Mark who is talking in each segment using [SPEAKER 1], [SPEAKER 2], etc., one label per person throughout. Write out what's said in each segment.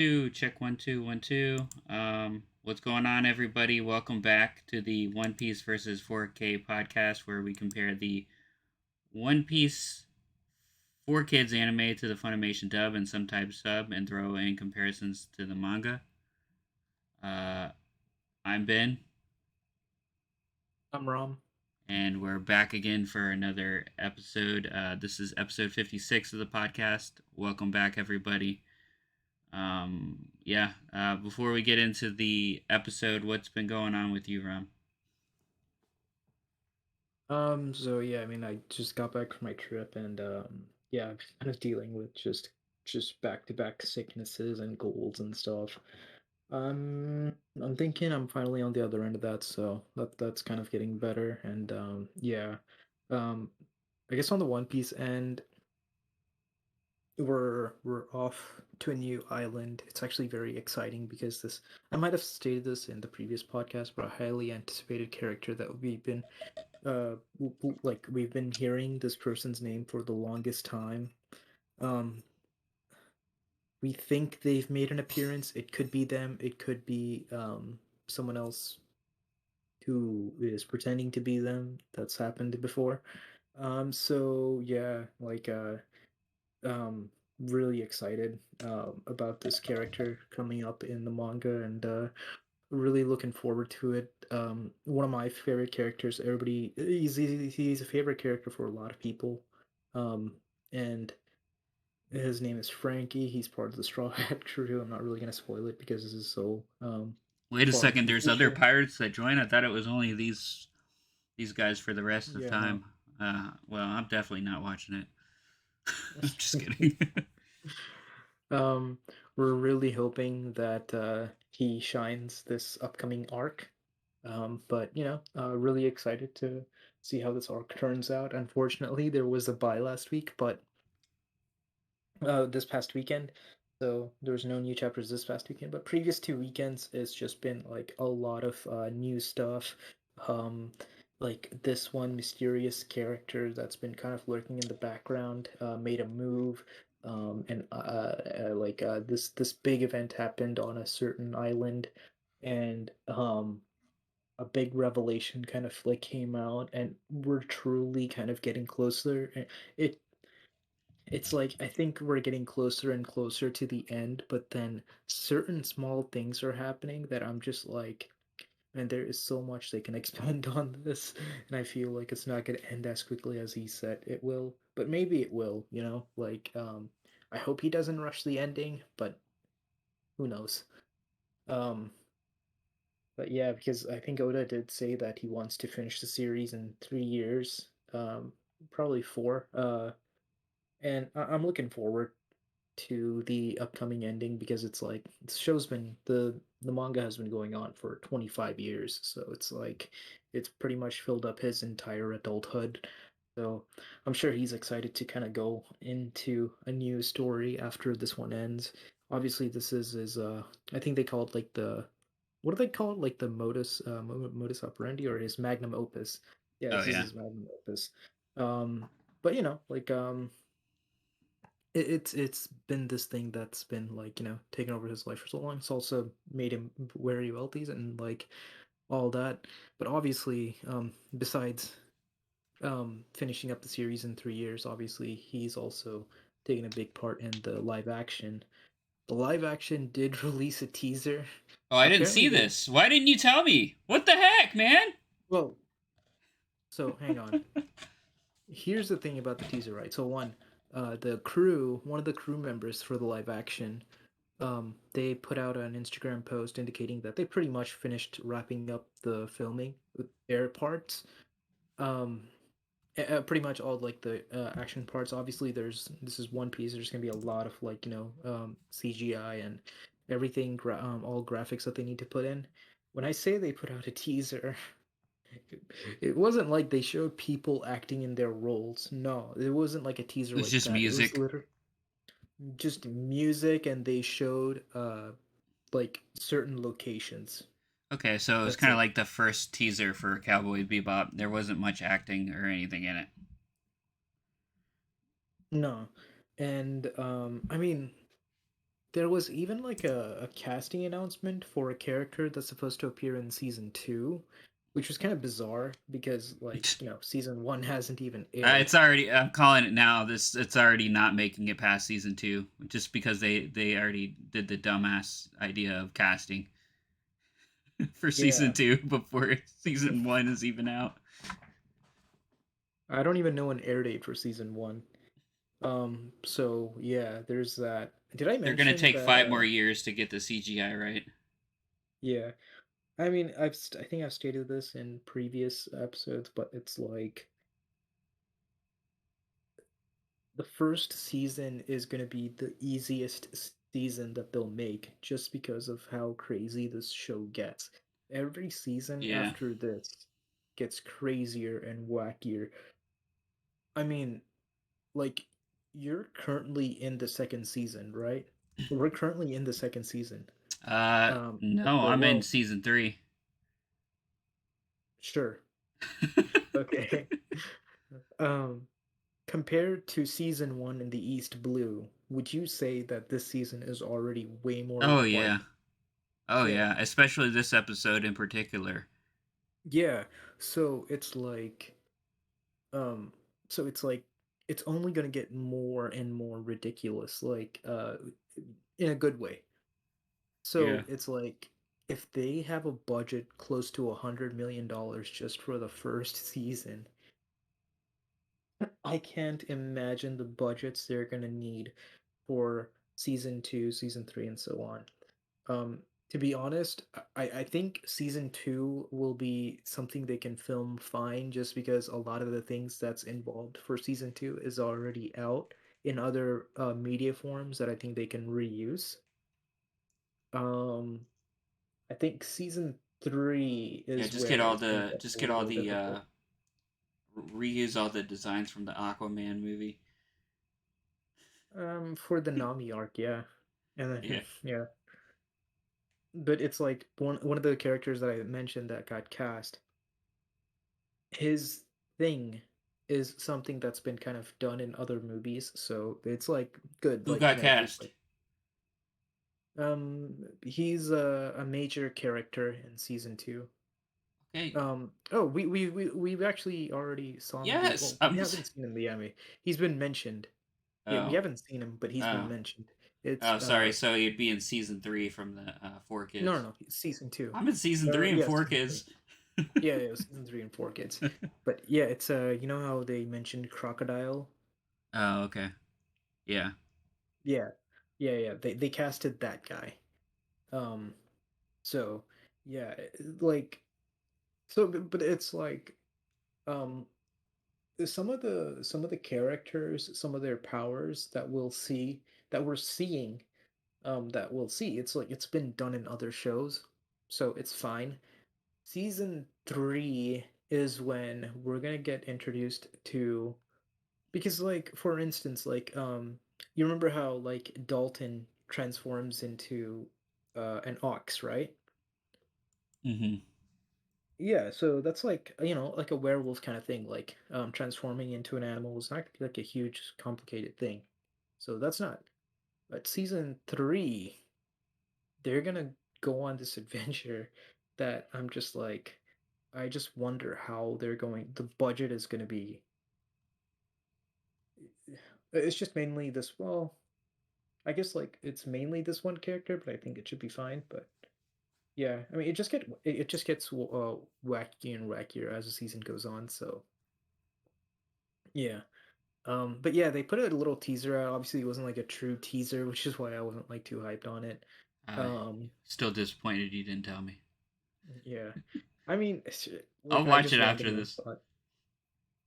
[SPEAKER 1] Two, check 1 2 1 2. What's going on, everybody? Welcome back to the One Piece versus 4K podcast, where we compare the One Piece 4Kids anime to the Funimation dub and some type sub, and throw in comparisons to the manga. Uh, I'm Ben,
[SPEAKER 2] I'm Rom.
[SPEAKER 1] and we're back again for another episode. This is episode 56 of the podcast. Welcome back, everybody. Before we get into the episode, what's been going on with you, Rom?
[SPEAKER 2] I just got back from my trip and yeah, I'm kind of dealing with just back-to-back sicknesses and colds and stuff. I'm thinking I'm finally on the other end of that, so that's kind of getting better and yeah. Um I guess on the One Piece end, we're off to a new island. It's actually very exciting because this I might have stated this in the previous podcast, but a highly anticipated character that we've been like we've been hearing this person's name for the longest time. Um, we think they've made an appearance. It could be them. It could be someone else who is pretending to be them. That's happened before. So yeah, um, really excited about this character coming up in the manga and really looking forward to it. One of my favorite characters. Everybody, he's a favorite character for a lot of people. Um, and his name is Frankie. He's part of the Straw Hat Crew. I'm not really gonna spoil it because this is so
[SPEAKER 1] Wait a
[SPEAKER 2] far in
[SPEAKER 1] second,
[SPEAKER 2] the
[SPEAKER 1] there's other
[SPEAKER 2] future.
[SPEAKER 1] pirates that join? I thought it was only these guys for the rest of
[SPEAKER 2] Yeah, no.
[SPEAKER 1] time. Well, I'm definitely not watching it. I'm just kidding.
[SPEAKER 2] um, we're really hoping that he shines this upcoming arc. But really excited to see how this arc turns out. Unfortunately, there was a bye last week, but this past weekend. So there was no new chapters this past weekend, but previous 2 weekends, it's just been like a lot of new stuff. Um, like this one mysterious character that's been kind of lurking in the background made a move. This big event happened on a certain island, and a big revelation kind of like came out, and we're truly kind of getting closer. It it's like I think we're getting closer and closer to the end, but then certain small things are happening that I'm just like, and there is so much they can expand on this, and I feel like it's not going to end as quickly as he said it will, but maybe it will, I hope he doesn't rush the ending, but who knows. Um, but yeah, because I think Oda did say that he wants to finish the series in 3 years, probably four. And I'm looking forward to the upcoming ending because it's like the show's been the manga has been going on for 25 years, so it's like it's pretty much filled up his entire adulthood. So I'm sure he's excited to kind of go into a new story after this one ends. Obviously, this is I think they call it like the what do they call it, like the modus operandi or his magnum opus. Yeah,
[SPEAKER 1] Oh
[SPEAKER 2] this is
[SPEAKER 1] yeah.
[SPEAKER 2] his magnum opus. Um, but it's been this thing that's been like taken over his life for so long. It's also made him very wealthy and like all that. But obviously, besides finishing up the series in 3 years, obviously he's also taken a big part in the live action. The live action did release a teaser.
[SPEAKER 1] Oh, I didn't
[SPEAKER 2] Apparently,
[SPEAKER 1] see
[SPEAKER 2] they
[SPEAKER 1] this. Why didn't you tell me? What the heck, man?
[SPEAKER 2] well. So hang on. Here's the thing about the teaser, right? So one of the crew members for the live action, they put out an Instagram post indicating that they pretty much finished wrapping up the filming with their parts. Um, Pretty much all like the action parts. Obviously, this is One Piece. There's gonna be a lot of CGI and everything, all graphics that they need to put in. When I say they put out a teaser, it wasn't like they showed people acting in their roles. No, it wasn't like a teaser
[SPEAKER 1] It was
[SPEAKER 2] like
[SPEAKER 1] just
[SPEAKER 2] that. It was
[SPEAKER 1] music.
[SPEAKER 2] literally just music, and they showed like certain locations.
[SPEAKER 1] Okay, so it was
[SPEAKER 2] That's
[SPEAKER 1] kind of
[SPEAKER 2] it.
[SPEAKER 1] like the first teaser for Cowboy Bebop. There wasn't much acting or anything in it.
[SPEAKER 2] No. And I mean, There was even like a casting announcement for a character that's supposed to appear in season two, which was kind of bizarre because, like, season one hasn't even aired.
[SPEAKER 1] It's already. I'm calling it now. This it's already not making it past season two, just because they already did the dumbass idea of casting for season
[SPEAKER 2] Yeah,
[SPEAKER 1] two before season one is even out.
[SPEAKER 2] I don't even know an air date for season one. So yeah, there's that. Did I
[SPEAKER 1] They're gonna
[SPEAKER 2] mention
[SPEAKER 1] take
[SPEAKER 2] that?
[SPEAKER 1] 5 more years to get the CGI right.
[SPEAKER 2] Yeah, I mean, I think I've stated this in previous episodes, but it's like the first season is going to be the easiest season that they'll make just because of how crazy this show gets. Every season
[SPEAKER 1] Yeah.
[SPEAKER 2] after this gets crazier and wackier. I mean, like, you're currently in the second season, right? We're currently in the second season.
[SPEAKER 1] No,
[SPEAKER 2] Or
[SPEAKER 1] I'm in
[SPEAKER 2] well,
[SPEAKER 1] season three.
[SPEAKER 2] sure. Okay. Um, Compared to season one in the East Blue, would you say that this season is already way more
[SPEAKER 1] Oh yeah.
[SPEAKER 2] like,
[SPEAKER 1] Oh
[SPEAKER 2] yeah,
[SPEAKER 1] yeah. Especially this episode in particular.
[SPEAKER 2] yeah. So it's like, um, so it's like it's only gonna get more and more ridiculous, like, in a good way.
[SPEAKER 1] Yeah.
[SPEAKER 2] So it's like if they have a budget close to $100 million just for the first season, I can't imagine the budgets they're gonna need for season two, season three, and so on. To be honest, I think season two will be something they can film fine just because a lot of the things that's involved for season two is already out in other media forms that I think they can reuse. Um, I think season three
[SPEAKER 1] Yeah.
[SPEAKER 2] is
[SPEAKER 1] Just get
[SPEAKER 2] where
[SPEAKER 1] all
[SPEAKER 2] it's going to
[SPEAKER 1] the.
[SPEAKER 2] get
[SPEAKER 1] Just
[SPEAKER 2] a
[SPEAKER 1] get all
[SPEAKER 2] little
[SPEAKER 1] the.
[SPEAKER 2] difficult.
[SPEAKER 1] Reuse all the designs from the Aquaman movie.
[SPEAKER 2] For the Nami arc, yeah. And then,
[SPEAKER 1] Yeah.
[SPEAKER 2] yeah. But it's like one of the characters that I mentioned that got cast, his thing is something that's been kind of done in other movies, so it's like good,
[SPEAKER 1] Who
[SPEAKER 2] like,
[SPEAKER 1] got
[SPEAKER 2] just
[SPEAKER 1] cast?
[SPEAKER 2] like he's a major character in season two.
[SPEAKER 1] Okay.
[SPEAKER 2] Oh, we've actually already saw him be
[SPEAKER 1] Yes.
[SPEAKER 2] well, we haven't seen him, yeah, I mean, he's been mentioned. Yeah, we
[SPEAKER 1] Oh.
[SPEAKER 2] haven't seen him, but he's been
[SPEAKER 1] Oh.
[SPEAKER 2] mentioned. It's
[SPEAKER 1] Oh. Sorry. So you'd be in season three from the Four
[SPEAKER 2] no, no,
[SPEAKER 1] Kids.
[SPEAKER 2] no, season two.
[SPEAKER 1] I'm in season three and
[SPEAKER 2] Yeah,
[SPEAKER 1] Four
[SPEAKER 2] season three.
[SPEAKER 1] Kids.
[SPEAKER 2] Yeah, yeah, season three and four kids. But yeah, it's you know how they mentioned crocodile.
[SPEAKER 1] Oh. Okay. Yeah.
[SPEAKER 2] Yeah. Yeah, yeah. They casted that guy. Um so yeah, like, so but it's like, um some of the characters, some of their powers that we'll see, that we're seeing, that we'll see, it's like it's been done in other shows. So it's fine. Season 3 is when we're going to get introduced to, because, like, for instance, like, you remember how, like, Dalton transforms into an ox, right?
[SPEAKER 1] Mm-hmm.
[SPEAKER 2] Yeah, so that's like, like a werewolf kind of thing, like, transforming into an animal is not gonna be like a huge complicated thing. So that's not. But season 3, they're gonna go on this adventure that I'm just like, I just wonder how they're going. The budget is gonna be. It's just mainly this. Well, I guess, like, it's mainly this one character, but I think it should be fine. But yeah, I mean, it just gets wacky and wackier as the season goes on. So yeah, but yeah, they put a little teaser out. Obviously, it wasn't like a true teaser, which is why I wasn't like too hyped on it.
[SPEAKER 1] Uh,
[SPEAKER 2] Um,
[SPEAKER 1] Still disappointed you didn't tell me.
[SPEAKER 2] yeah, I mean,
[SPEAKER 1] I'll
[SPEAKER 2] like, I
[SPEAKER 1] watch
[SPEAKER 2] just
[SPEAKER 1] it after
[SPEAKER 2] randomly
[SPEAKER 1] this.
[SPEAKER 2] thought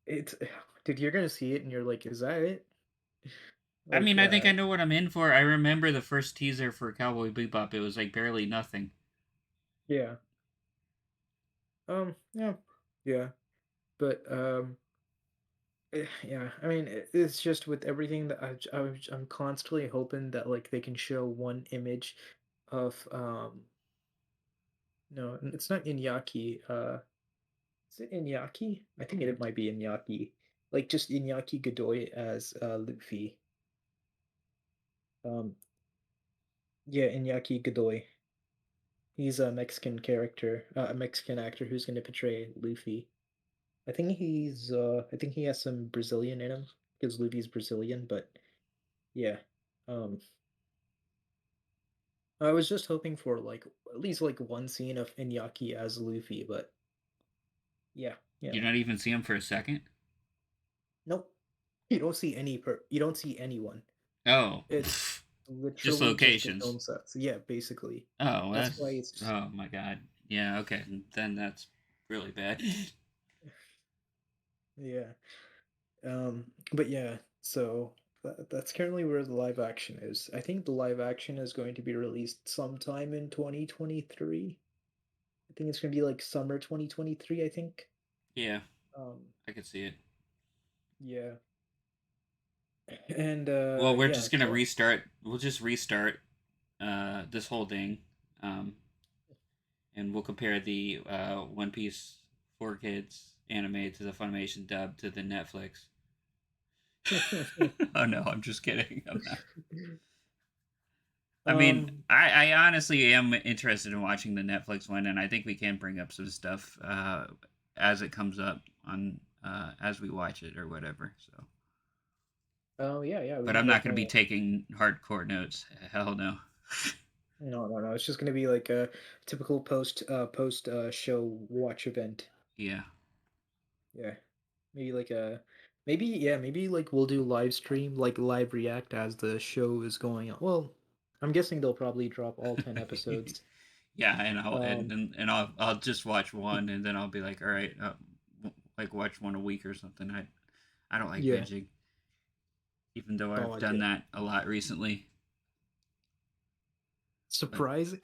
[SPEAKER 2] it's. Dude, you're gonna see it, and you're like, is that it?
[SPEAKER 1] I
[SPEAKER 2] Like,
[SPEAKER 1] mean, I think I know what I'm in for. I remember the first teaser for Cowboy Bebop. It was like barely nothing.
[SPEAKER 2] yeah, yeah, yeah, but yeah, I mean, it's just with everything that I'm constantly hoping that, like, they can show one image of, no, it's not Inyaki. Is it Inyaki? I think it might be Inyaki. Like, just Inyaki Godoy as Luffy. Um, Yeah, Iñaki Godoy. He's a Mexican character, a Mexican actor who's going to portray Luffy. I think he has some Brazilian in him because Luffy's Brazilian, but yeah. Um, I was just hoping for like at least like one scene of Iñaki as Luffy, but yeah,
[SPEAKER 1] You
[SPEAKER 2] yeah.
[SPEAKER 1] don't even see him for a second?
[SPEAKER 2] Nope. You don't see anyone.
[SPEAKER 1] Oh,
[SPEAKER 2] It's
[SPEAKER 1] just
[SPEAKER 2] literally just the
[SPEAKER 1] locations.
[SPEAKER 2] film sets. Yeah, basically.
[SPEAKER 1] Oh,
[SPEAKER 2] That's why it's
[SPEAKER 1] oh my god. Yeah, okay. Then that's really bad.
[SPEAKER 2] yeah. But yeah, so that's currently where the live action is. I think the live action is going to be released sometime in 2023. I think it's going to be like summer 2023, I think.
[SPEAKER 1] Yeah,
[SPEAKER 2] Um,
[SPEAKER 1] I could see it.
[SPEAKER 2] yeah. And
[SPEAKER 1] Well, we're
[SPEAKER 2] yeah,
[SPEAKER 1] just gonna
[SPEAKER 2] so
[SPEAKER 1] restart. We'll just restart this whole thing, um, and we'll compare the One Piece for Kids anime to the Funimation dub to the Netflix. Oh no, I'm just kidding. I'm not. I mean,
[SPEAKER 2] um
[SPEAKER 1] I honestly am interested in watching the Netflix one, and I think we can bring up some stuff as it comes up on as we watch it or whatever. So,
[SPEAKER 2] oh yeah, yeah, we
[SPEAKER 1] but
[SPEAKER 2] can
[SPEAKER 1] I'm not going to
[SPEAKER 2] definitely
[SPEAKER 1] be taking hardcore notes. Hell no.
[SPEAKER 2] no, no, no. It's just going to be like a typical post show watch event.
[SPEAKER 1] Yeah.
[SPEAKER 2] Yeah. Maybe like a maybe yeah, maybe like we'll do live stream, like live react as the show is going on. Well, I'm guessing they'll probably drop all 10 episodes.
[SPEAKER 1] Yeah, and I'll
[SPEAKER 2] Um
[SPEAKER 1] I'll just watch one, and then I'll be like, all right, like watch one a week or something. I don't like
[SPEAKER 2] yeah.
[SPEAKER 1] binging, even though
[SPEAKER 2] Oh,
[SPEAKER 1] I've
[SPEAKER 2] I
[SPEAKER 1] done
[SPEAKER 2] get
[SPEAKER 1] that a lot recently. But
[SPEAKER 2] surprising.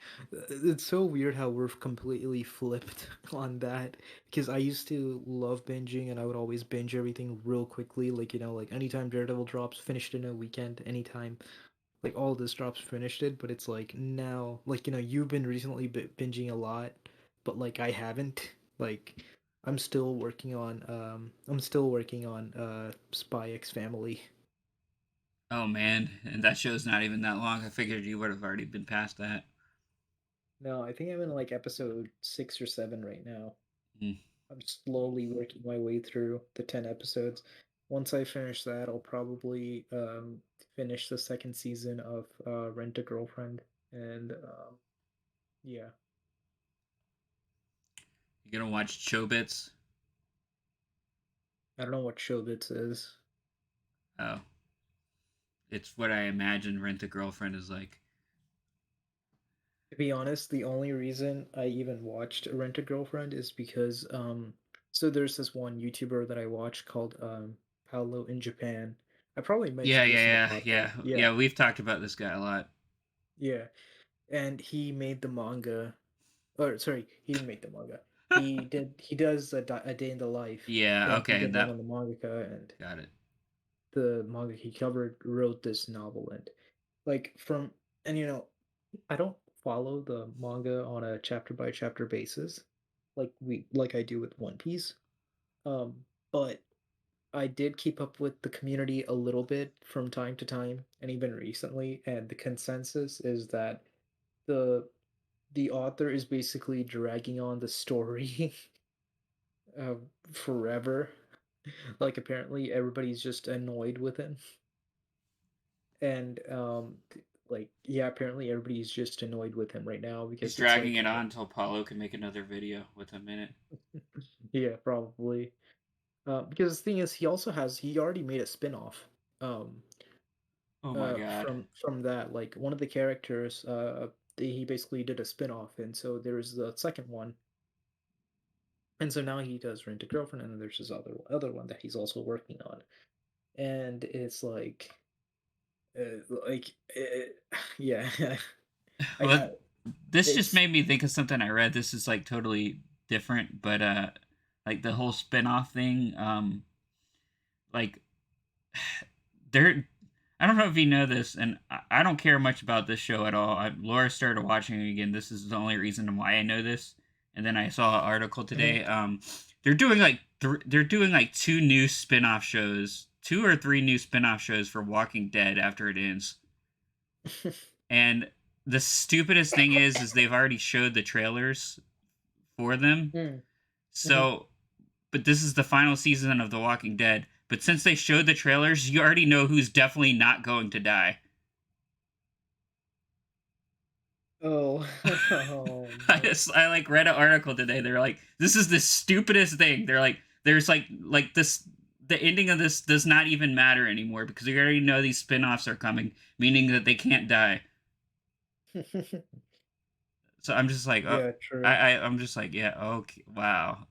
[SPEAKER 2] It's so weird how we're completely flipped on that because I used to love binging and I would always binge everything real quickly, like like anytime Daredevil drops, finished in a weekend, anytime like all this drops finished it, but it's like now like you've been recently binging a lot, but like I haven't. Like I'm still working on Spy X Family.
[SPEAKER 1] oh man, and that show's not even that long. I figured you would have already been past that.
[SPEAKER 2] No, I think I'm in like episode 6 or 7 right now.
[SPEAKER 1] Mm.
[SPEAKER 2] I'm slowly working my way through the 10 episodes. Once I finish that, I'll probably finish the second season of Rent a Girlfriend and yeah.
[SPEAKER 1] You gonna watch Chobits?
[SPEAKER 2] I don't know what Showbits is.
[SPEAKER 1] Oh, it's what I imagine Rent a Girlfriend is like.
[SPEAKER 2] To be honest, the only reason I even watched Rent a Girlfriend is because so there's this one YouTuber that I watch called Paolo in Japan. I probably
[SPEAKER 1] Yeah,
[SPEAKER 2] mentioned this in the
[SPEAKER 1] yeah, yeah,
[SPEAKER 2] podcast.
[SPEAKER 1] yeah,
[SPEAKER 2] Yeah,
[SPEAKER 1] yeah. We've talked about this guy a lot.
[SPEAKER 2] yeah. And he made the manga. Or sorry, he didn't make the manga. He does a day in the life
[SPEAKER 1] Yeah,
[SPEAKER 2] and he
[SPEAKER 1] okay,
[SPEAKER 2] did one
[SPEAKER 1] that
[SPEAKER 2] on the mangaka and
[SPEAKER 1] got it.
[SPEAKER 2] the manga he covered wrote this novel and like from and I don't follow the manga on a chapter by chapter basis like I do with One Piece. But I did keep up with the community a little bit from time to time and even recently, and the consensus is that the the author is basically dragging on the story uh, forever. Like apparently everybody's just annoyed with him. And like yeah, apparently everybody's just annoyed with him right now
[SPEAKER 1] He's
[SPEAKER 2] because it's
[SPEAKER 1] dragging
[SPEAKER 2] like
[SPEAKER 1] it on until Paulo can make another video with him in it.
[SPEAKER 2] yeah, probably. Because the thing is, he already made a spin-off um,
[SPEAKER 1] Oh my god.
[SPEAKER 2] from that. Like one of the characters, he basically did a spin-off, and so there's the second one, and so now he does Rent a Girlfriend, and then there's this other one that he's also working on, and it's yeah, I
[SPEAKER 1] Well, this just
[SPEAKER 2] it's
[SPEAKER 1] made me think of something I read. This is like totally different, but like the whole spin-off thing, like there I don't know if you know this, and I don't care much about this show at all. Laura started watching it again. This is the only reason why I know this. And then I saw an article
[SPEAKER 2] Mhm.
[SPEAKER 1] today. They're doing like they're doing like two new spin-off shows, two or three new spin-off shows for Walking Dead after it ends. And the stupidest thing is they've already showed the trailers for them.
[SPEAKER 2] Mm, mhm.
[SPEAKER 1] So, but this is the final season of The Walking Dead. But since they showed the trailers, you already know who's definitely not going to die.
[SPEAKER 2] Oh, oh no.
[SPEAKER 1] I like read an article today. They're like, this is the stupidest thing. They're like, there's like this. The ending of this does not even matter anymore because we already know these spin-offs are coming, meaning that they can't die. So I'm just like,
[SPEAKER 2] Yeah, true.
[SPEAKER 1] I'm just like, yeah, okay, wow.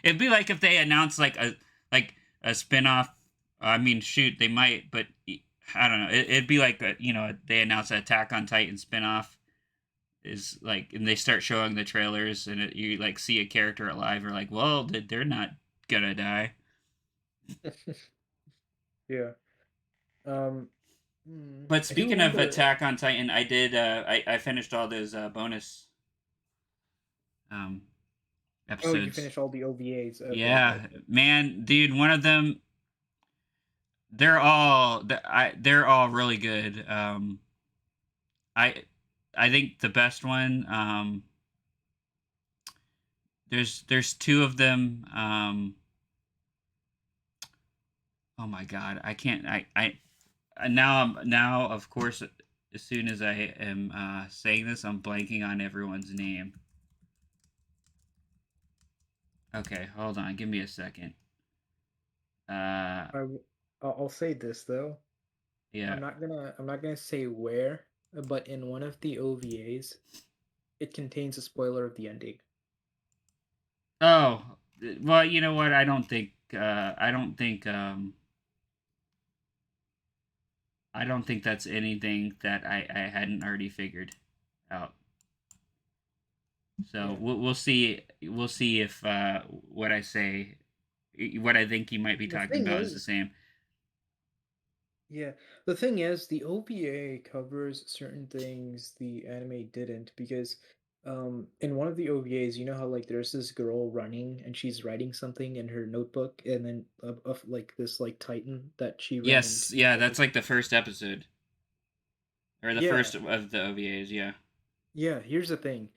[SPEAKER 1] It'd be like if they announced like a spin-off. I mean, shoot, they might, but I don't know. It'd be like they announce an Attack on Titan spin-off is like, and they start showing the trailers, and you like see a character alive. Or like, well, they're not gonna die.
[SPEAKER 2] Yeah. Um,
[SPEAKER 1] But
[SPEAKER 2] who
[SPEAKER 1] speaking
[SPEAKER 2] won
[SPEAKER 1] of
[SPEAKER 2] the
[SPEAKER 1] Attack on Titan, I did. I finished all those bonus um
[SPEAKER 2] Oh, you
[SPEAKER 1] episodes.
[SPEAKER 2] finished all the OVAs. Okay, okay,
[SPEAKER 1] Yeah,
[SPEAKER 2] okay.
[SPEAKER 1] man, dude, one of them. They're all really good. I I think the best one. There's two of them. Oh my god, I can't. Now of course as soon as I am saying this, I'm blanking on everyone's name. Okay, hold on, give me a second. Uh,
[SPEAKER 2] I'll say this though.
[SPEAKER 1] yeah.
[SPEAKER 2] I'm not gonna say where, but in one of the OVAs, it contains a spoiler of the ending.
[SPEAKER 1] Oh, well, you know what? I don't think that's anything that I hadn't already figured out. So
[SPEAKER 2] Yeah.
[SPEAKER 1] we'll see. We'll see if what I say, what I think you might be
[SPEAKER 2] The
[SPEAKER 1] talking
[SPEAKER 2] thing
[SPEAKER 1] about is the
[SPEAKER 2] is,
[SPEAKER 1] same.
[SPEAKER 2] yeah, the thing is, the OVA covers certain things the anime didn't because in one of the OVAs, you know how like there's this girl running and she's writing something in her notebook and then of like this like Titan that she ran
[SPEAKER 1] Yes,
[SPEAKER 2] into
[SPEAKER 1] yeah, that's
[SPEAKER 2] like
[SPEAKER 1] like the first episode or the
[SPEAKER 2] yeah.
[SPEAKER 1] first of the OVAs. Yeah.
[SPEAKER 2] Yeah, here's the thing.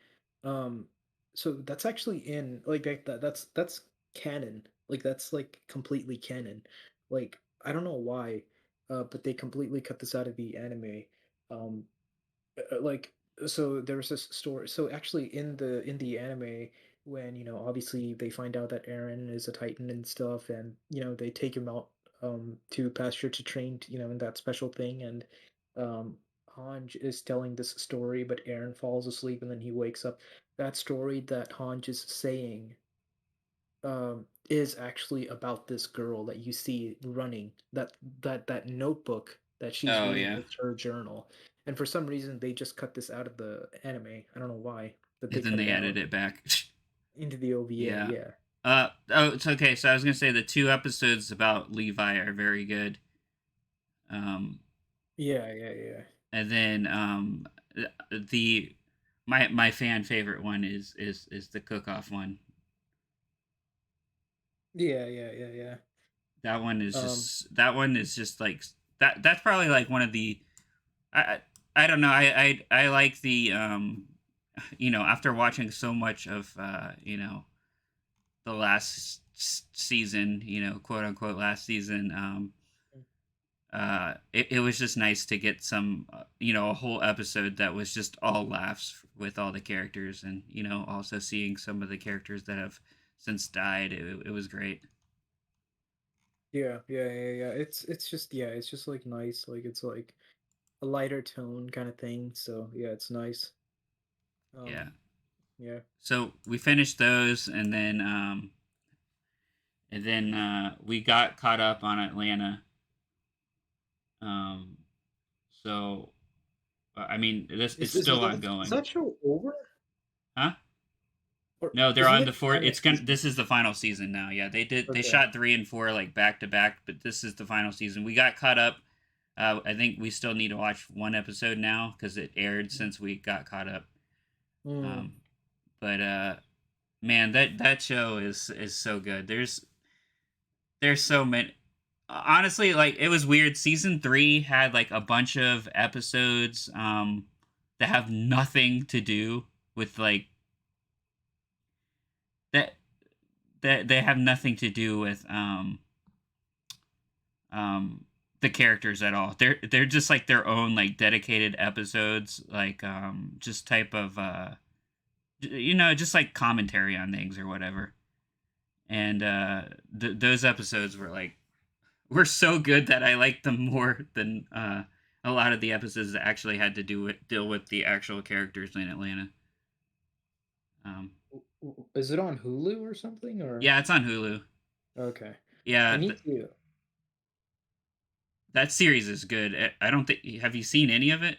[SPEAKER 2] Um, so that's actually in like that's canon. Like that's like completely canon. Like I don't know why, but they completely cut this out of the anime. Um, like so there was this story. So actually in the anime when obviously they find out that Aaron is a Titan and stuff, and they take him out to pasture to train in that special thing, and Hanj is telling this story, but Aaron falls asleep and then he wakes up. That story that Hanj is saying is actually about this girl that you see running. That notebook that she's
[SPEAKER 1] Oh
[SPEAKER 2] reading
[SPEAKER 1] yeah.
[SPEAKER 2] is her journal. And for some reason they just cut this out of the anime. I don't know why, but they
[SPEAKER 1] And then
[SPEAKER 2] cut it
[SPEAKER 1] they added
[SPEAKER 2] out
[SPEAKER 1] it back.
[SPEAKER 2] into the OVA.
[SPEAKER 1] Yeah.
[SPEAKER 2] Yeah.
[SPEAKER 1] Oh, it's okay. So I was gonna say the two episodes about Levi are very good. Um,
[SPEAKER 2] Yeah, yeah, yeah.
[SPEAKER 1] and then the my fan favorite one is the cook off one.
[SPEAKER 2] Yeah, yeah, yeah, yeah. Um
[SPEAKER 1] That one is just like that. That's probably like one of the I don't know. I like the after watching so much of the last season, quote unquote last season. It was just nice to get some, a whole episode that was just all laughs with all the characters, and also seeing some of the characters that have since died. It was great.
[SPEAKER 2] yeah, yeah, yeah, yeah. It's just yeah, it's just like nice. Like it's like a lighter tone kind of thing. So yeah, it's nice.
[SPEAKER 1] Yeah.
[SPEAKER 2] Um yeah.
[SPEAKER 1] So we finished those, and then we got caught up on Atlanta. Um, so I mean, this it's still
[SPEAKER 2] Is
[SPEAKER 1] ongoing,
[SPEAKER 2] that show over?
[SPEAKER 1] huh?
[SPEAKER 2] Or
[SPEAKER 1] No, they're
[SPEAKER 2] isn't
[SPEAKER 1] on the
[SPEAKER 2] it the
[SPEAKER 1] four.
[SPEAKER 2] final
[SPEAKER 1] It's gonna.
[SPEAKER 2] season?
[SPEAKER 1] This is the final season now. Yeah, they
[SPEAKER 2] Okay.
[SPEAKER 1] shot 3 and 4 like back to back, but this is the final season. We got caught up. I think we still need to watch one episode now because it aired since we got caught up.
[SPEAKER 2] Mm.
[SPEAKER 1] Um, but man, that show is so good. There's so many. Honestly, like it was weird. Season 3 had like a bunch of episodes that have nothing to do with like that that they have nothing to do with um the characters at all. They're just like their own like dedicated episodes, like just type of just like commentary on things or whatever. And those episodes were so good that I liked them more than a lot of the episodes that actually had to deal with the actual characters in Atlanta. Um,
[SPEAKER 2] Is it on Hulu or something? Or
[SPEAKER 1] yeah, it's on Hulu.
[SPEAKER 2] okay, I
[SPEAKER 1] Yeah,
[SPEAKER 2] need to.
[SPEAKER 1] that series is good. I don't think have you seen any of it?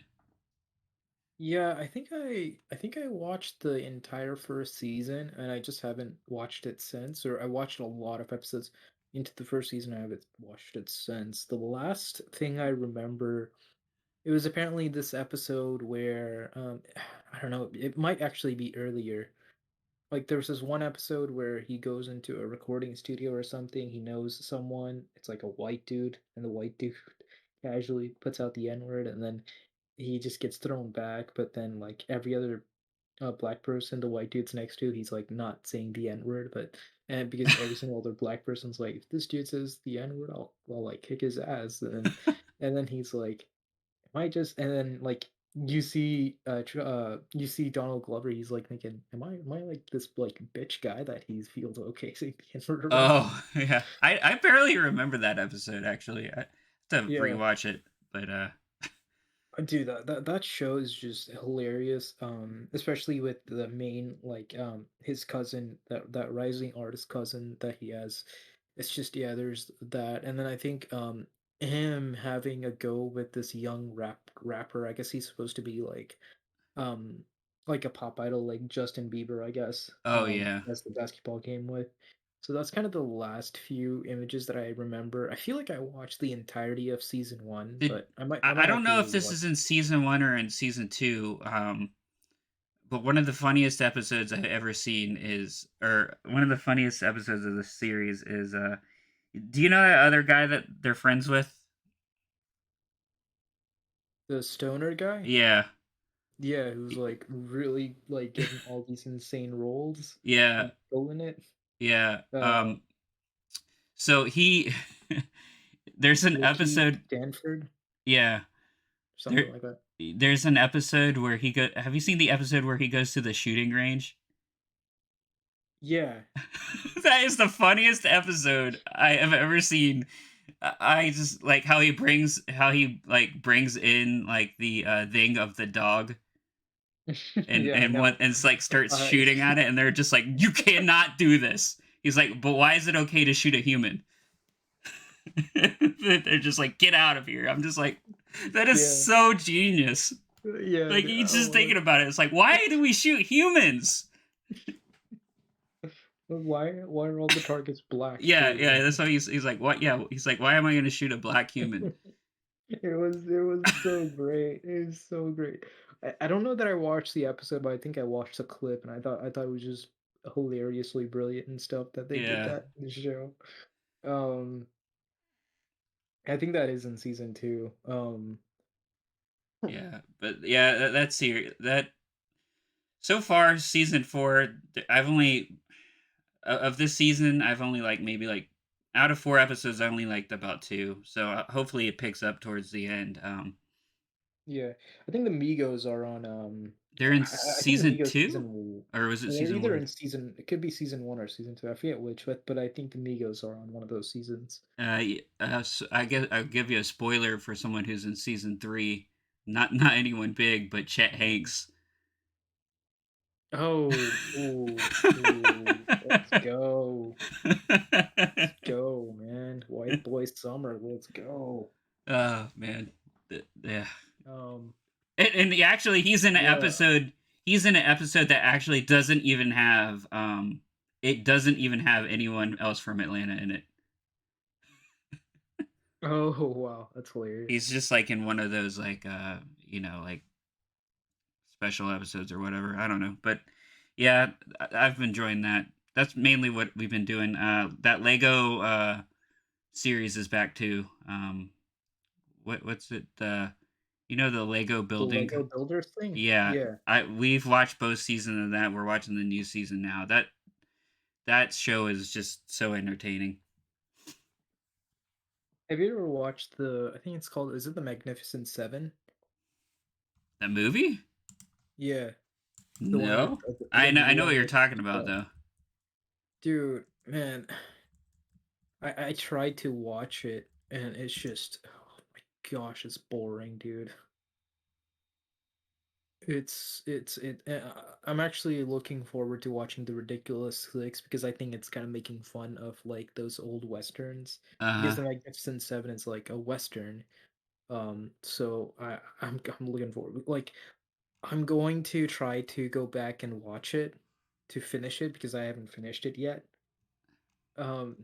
[SPEAKER 2] Yeah, I think I watched the entire first season, and I just haven't watched it since. Or I watched a lot of episodes into the first season. I haven't watched it since. The last thing I remember, it was apparently this episode where I don't know, it might actually be earlier. Like there was this one episode where he goes into a recording studio or something. He knows someone. It's like a white dude, and the white dude casually puts out the N word, and then he just gets thrown back. But then like every other black person the white dude's next to, he's like not saying the N word, but and because every single other black person's like, if this dude says the N word, I'll like kick his ass, and then he's like, am I just and then like you see Donald Glover, he's like thinking, am I like this like bitch guy that he feels okay saying the N word around?
[SPEAKER 1] Oh yeah, I barely remember that episode actually. I have to
[SPEAKER 2] Yeah.
[SPEAKER 1] rewatch it, but
[SPEAKER 2] Dude, that show is just hilarious. Especially with the main like his cousin, that rising artist cousin that he has. It's just yeah, there's that, and then I think him having a go with this young rapper. I guess he's supposed to be um like a pop idol, like Justin Bieber, I guess.
[SPEAKER 1] oh yeah.
[SPEAKER 2] As the basketball game with. So that's kind of the last few images that I remember. I feel like I watched the entirety of season one,
[SPEAKER 1] Did
[SPEAKER 2] but I
[SPEAKER 1] I
[SPEAKER 2] might
[SPEAKER 1] don't
[SPEAKER 2] have to
[SPEAKER 1] know if this
[SPEAKER 2] rewatch.
[SPEAKER 1] is in season 1 or in season 2. But one of the funniest episodes I've ever seen is, or one of the funniest episodes of the series is, do you know that other guy that they're friends with?
[SPEAKER 2] The stoner guy?
[SPEAKER 1] Yeah,
[SPEAKER 2] Yeah, who's like really like getting all these insane roles
[SPEAKER 1] yeah,
[SPEAKER 2] and killing it.
[SPEAKER 1] yeah.
[SPEAKER 2] Uh
[SPEAKER 1] So he, there's an
[SPEAKER 2] Ricky
[SPEAKER 1] episode.
[SPEAKER 2] Stanford,
[SPEAKER 1] Yeah, there,
[SPEAKER 2] something like that.
[SPEAKER 1] there's an episode where he go. Have you seen the episode where he goes to the shooting range?
[SPEAKER 2] Yeah.
[SPEAKER 1] That is the funniest episode I have ever seen. I just like how he like brings in like the thing of the dog
[SPEAKER 2] Yeah, I
[SPEAKER 1] and
[SPEAKER 2] know.
[SPEAKER 1] what and it's like starts
[SPEAKER 2] Uh,
[SPEAKER 1] shooting at it and they're just like you cannot do this. He's like, but why is it okay to shoot a human? They're just like get out of here. I'm just like that is
[SPEAKER 2] yeah.
[SPEAKER 1] so genius.
[SPEAKER 2] Yeah,
[SPEAKER 1] Like he's just
[SPEAKER 2] oh
[SPEAKER 1] thinking about it. It's like why do we shoot humans?
[SPEAKER 2] why are all the targets black
[SPEAKER 1] Yeah,
[SPEAKER 2] too?
[SPEAKER 1] yeah. That's why he's like what? Yeah, he's like why am I going to shoot a black human?
[SPEAKER 2] It was so great. It was so great. I don't know that I watched the episode, but I think I watched the clip, and I thought it was just hilariously brilliant and stuff that they did
[SPEAKER 1] Yeah.
[SPEAKER 2] that in the show. Um, I think that is in season two.
[SPEAKER 1] Yeah, but yeah, that's serious. That so far season 4, I've only of this season, I've only like maybe like out of 4 episodes, I only liked about 2. So hopefully it picks up towards the end.
[SPEAKER 2] Yeah, I think the Migos are on.
[SPEAKER 1] They're in
[SPEAKER 2] I think the
[SPEAKER 1] season
[SPEAKER 2] Migos
[SPEAKER 1] 2, or was it
[SPEAKER 2] they're
[SPEAKER 1] season
[SPEAKER 2] either
[SPEAKER 1] 1?
[SPEAKER 2] in season. It could be season one or season two. I forget which, but I think the Migos are on one of those seasons.
[SPEAKER 1] I guess I'll give you a spoiler for someone who's in season 3. Not anyone big, but Chet Hanks.
[SPEAKER 2] Oh, ooh, ooh, let's go. Let's go, man. White boy summer. Let's go.
[SPEAKER 1] Oh man, yeah.
[SPEAKER 2] Um,
[SPEAKER 1] Actually, he's in an
[SPEAKER 2] yeah.
[SPEAKER 1] episode. He's in an episode that actually doesn't even have it doesn't even have anyone else from Atlanta in it.
[SPEAKER 2] Oh, wow, that's hilarious.
[SPEAKER 1] He's just like in one of those like like special episodes or whatever. I don't know, but yeah, I've been enjoying that. That's mainly what we've been doing. That Lego series is back too. What's it? You know the Lego
[SPEAKER 2] The
[SPEAKER 1] building?
[SPEAKER 2] Lego Builders thing?
[SPEAKER 1] Yeah,
[SPEAKER 2] Yeah.
[SPEAKER 1] we've watched both seasons of that. We're watching the new season now. That show is just so entertaining.
[SPEAKER 2] Have you ever watched I think it's called, is it The Magnificent Seven?
[SPEAKER 1] That movie?
[SPEAKER 2] Yeah, the one with
[SPEAKER 1] No, I
[SPEAKER 2] the
[SPEAKER 1] know what
[SPEAKER 2] one
[SPEAKER 1] you're
[SPEAKER 2] with
[SPEAKER 1] talking about though.
[SPEAKER 2] dude, man, I tried to watch it and it's just, oh my gosh, it's boring, dude. I'm actually looking forward to watching The Ridiculous Six because I think it's kind of making fun of like those old westerns because
[SPEAKER 1] Uh
[SPEAKER 2] The Magnificent Seven is like a western. So I'm looking forward. Like I'm going to try to go back and watch it to finish it because I haven't finished it yet. Um,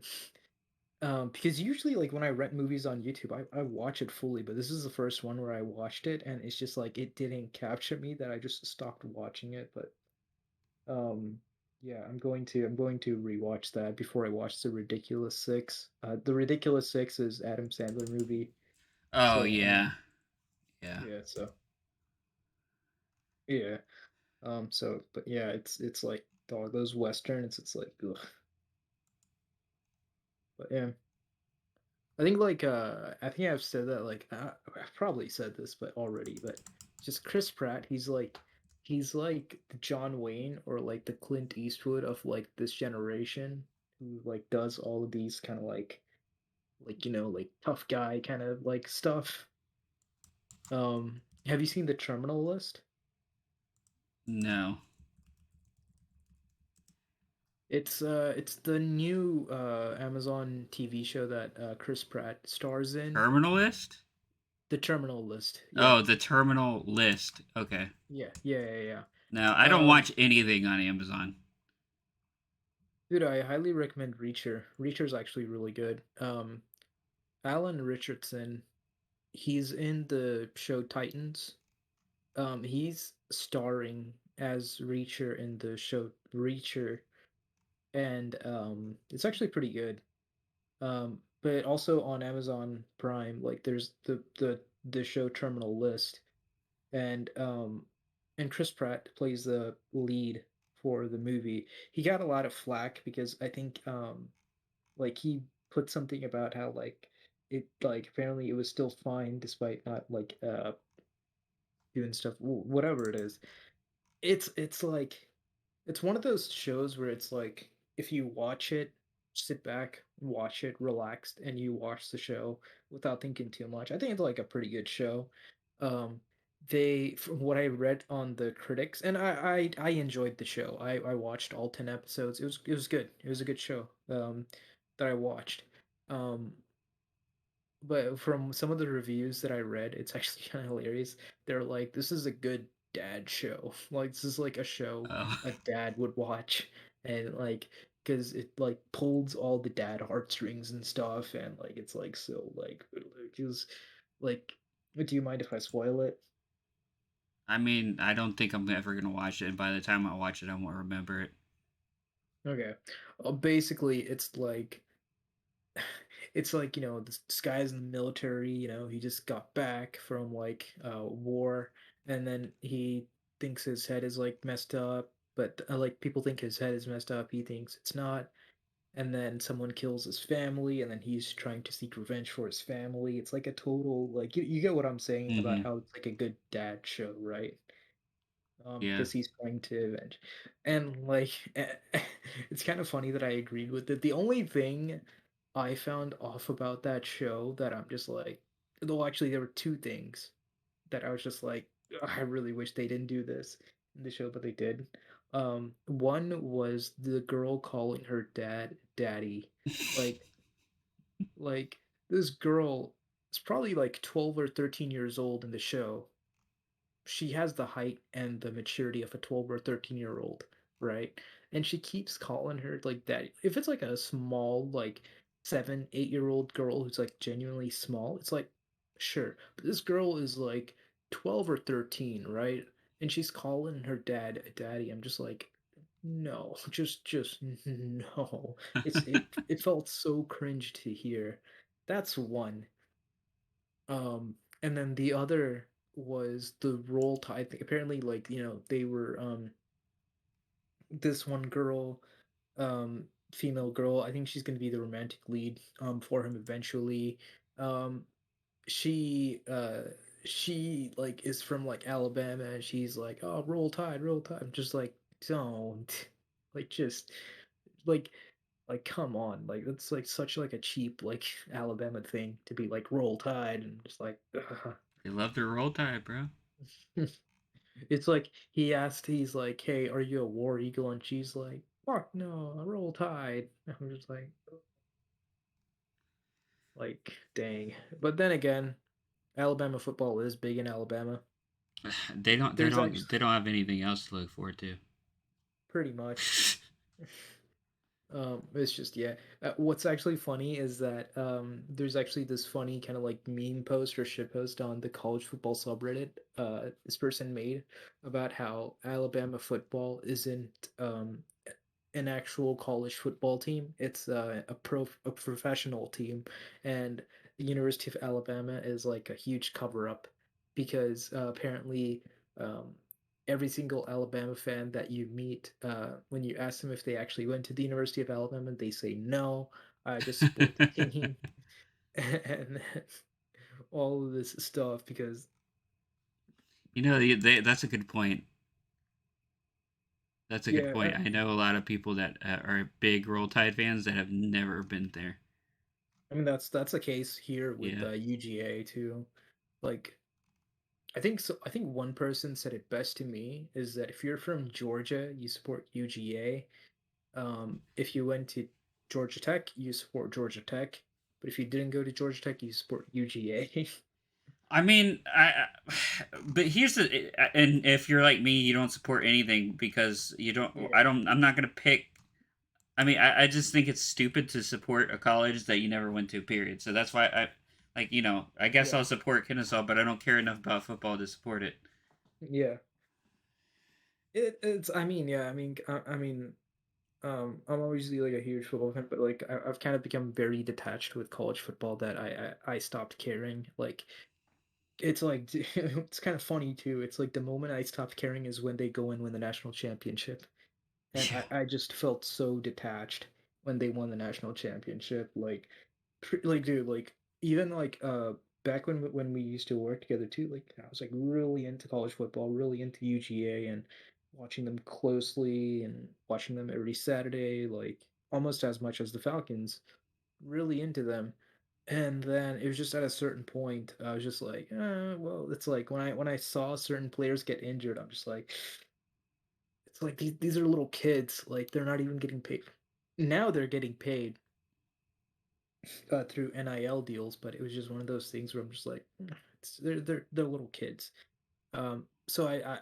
[SPEAKER 2] because usually, like, when I rent movies on YouTube, I watch it fully, but this is the first one where I watched it, and it's just like it didn't capture me that I just stopped watching it. But um, yeah, I'm going to rewatch that before I watch The Ridiculous Six. The Ridiculous Six is Adam Sandler movie,
[SPEAKER 1] oh
[SPEAKER 2] so
[SPEAKER 1] yeah, yeah.
[SPEAKER 2] yeah, so yeah, so but yeah, it's like dog those westerns. It's like ugh. But yeah. I think I've said that like I've probably said this but already, but just Chris Pratt, he's like the John Wayne or like the Clint Eastwood of like this generation who like does all of these kind of like like tough guy kind of like stuff. Have you seen The Terminal List?
[SPEAKER 1] No.
[SPEAKER 2] It's the new Amazon TV show that Chris Pratt stars in.
[SPEAKER 1] Terminalist?
[SPEAKER 2] The Terminal List. Yeah.
[SPEAKER 1] Oh, the terminal list. Okay.
[SPEAKER 2] Yeah.
[SPEAKER 1] No, I don't
[SPEAKER 2] Um
[SPEAKER 1] watch anything on Amazon.
[SPEAKER 2] Dude, I highly recommend Reacher. Reacher's actually really good. Alan Richardson, he's in the show Titans. He's starring as Reacher in the show Reacher, and it's actually pretty good. But also on Amazon Prime, like there's the show Terminal List, and Chris Pratt plays the lead for the movie. He got a lot of flack because I think like he put something about how like it like apparently it was still fine despite not like doing stuff whatever it is. It's like it's one of those shows where it's like if you watch it, sit back, watch it, relaxed, and you watch the show without thinking too much. I think it's like a pretty good show. Um, they from what I read on the critics, and I enjoyed the show. I watched all 10 episodes. It was good. It was a good show. That I watched. Um, but from some of the reviews that I read, it's actually kind of hilarious. They're like, "This is a good dad show. Like, this is like a show
[SPEAKER 1] Oh,
[SPEAKER 2] a dad would watch, and like, because it like pulls all the dad heartstrings and stuff, and like, it's like so like, because like, do you mind if I spoil it?
[SPEAKER 1] I mean, I don't think I'm ever gonna watch it, and by the time I watch it, I won't remember it.
[SPEAKER 2] Okay. Basically, it's like this guy's in the military. He just got back from like war, and then he thinks his head is like messed up, but like people think his head is messed up, he thinks it's not. And then someone kills his family, and then he's trying to seek revenge for his family. It's like a total like you get what I'm saying about
[SPEAKER 1] Mm-hmm.
[SPEAKER 2] how it's like a good dad show, right?
[SPEAKER 1] Yeah.
[SPEAKER 2] Because he's trying to avenge. And like it's kind of funny that I agreed with it. The only thing I found off about that show that I'm just like, though actually there were two things that I was just like, "Ugh, I really wish they didn't do this in the show, but they did. One was the girl calling her dad daddy. Like like this girl is probably like 12 or 13 years old in the show. She has the height and the maturity of a 12 or 13-year-old, right? And she keeps calling her like that. If it's like a small, like 7, 8-year-old girl who's like genuinely small, it's like, sure. But this girl is like 12 or 13, right? And she's calling her dad daddy. I'm just like, no, just no. It felt so cringe to hear. That's one. And then the other was the Roll Tide thing. Apparently, like they were this one girl, female girl. I think she's gonna be the romantic lead for him eventually. Um, she she like is from like Alabama, and she's like, oh, Roll Tide, Roll Tide. I'm just like, don't like just like come on, like that's like such like a cheap like Alabama thing to be like Roll Tide, and just like
[SPEAKER 1] They love their roll tide, bro.
[SPEAKER 2] it's like he's like, hey, are you a war eagle? And she's like, fuck no, Roll Tide. I'm just like dang. But then again, Alabama football is big in Alabama.
[SPEAKER 1] They don't. They
[SPEAKER 2] There's
[SPEAKER 1] don't.
[SPEAKER 2] actually
[SPEAKER 1] They don't have anything else to look forward to.
[SPEAKER 2] pretty much. It's just yeah. What's actually funny is that there's actually this funny kind of like meme post or shit post on the college football subreddit. This person made about how Alabama football isn't an actual college football team. It's a professional team, and the University of Alabama is like a huge cover up because apparently um, every single Alabama fan that you meet, when you ask them if they actually went to the University of Alabama, they say no. I just support the team, and all of this stuff because
[SPEAKER 1] That's a good point. That's a good
[SPEAKER 2] yeah,
[SPEAKER 1] point. I know a lot of people that are big Roll Tide fans that have never been there.
[SPEAKER 2] I mean that's the case here with
[SPEAKER 1] Yeah.
[SPEAKER 2] UGA too. Like I think so. I think one person said it best to me is that if you're from Georgia, you support UGA. If you went to Georgia Tech, you support Georgia Tech. But if you didn't go to Georgia Tech, you support UGA.
[SPEAKER 1] I mean, but here's the, and if you're like me, you don't support anything because you don't.
[SPEAKER 2] Yeah,
[SPEAKER 1] I'm not gonna pick. I mean, I just think it's stupid to support a college that you never went to. Period. So that's why I guess
[SPEAKER 2] yeah,
[SPEAKER 1] I'll support Kennesaw, but I don't care enough about football to support it.
[SPEAKER 2] yeah. It's. I mean, yeah. I mean, I'm obviously like a huge football fan, but like I've kind of become very detached with college football that I stopped caring. Like it's like it's kind of funny too. It's like the moment I stopped caring is when they go and win the national championship. And
[SPEAKER 1] Yeah.
[SPEAKER 2] I just felt so detached when they won the national championship. Like, like dude, like even like back when we used to work together too. Like I was like really into college football, really into UGA, and watching them closely and watching them every Saturday, like almost as much as the Falcons. Really into them. And then it was just at a certain point, I was just like, well, it's like when I saw certain players get injured, I'm just like, it's like these are little kids. Like they're not even getting paid. Now they're getting paid through NIL deals, but it was just one of those things where I'm just like, they're little kids. So I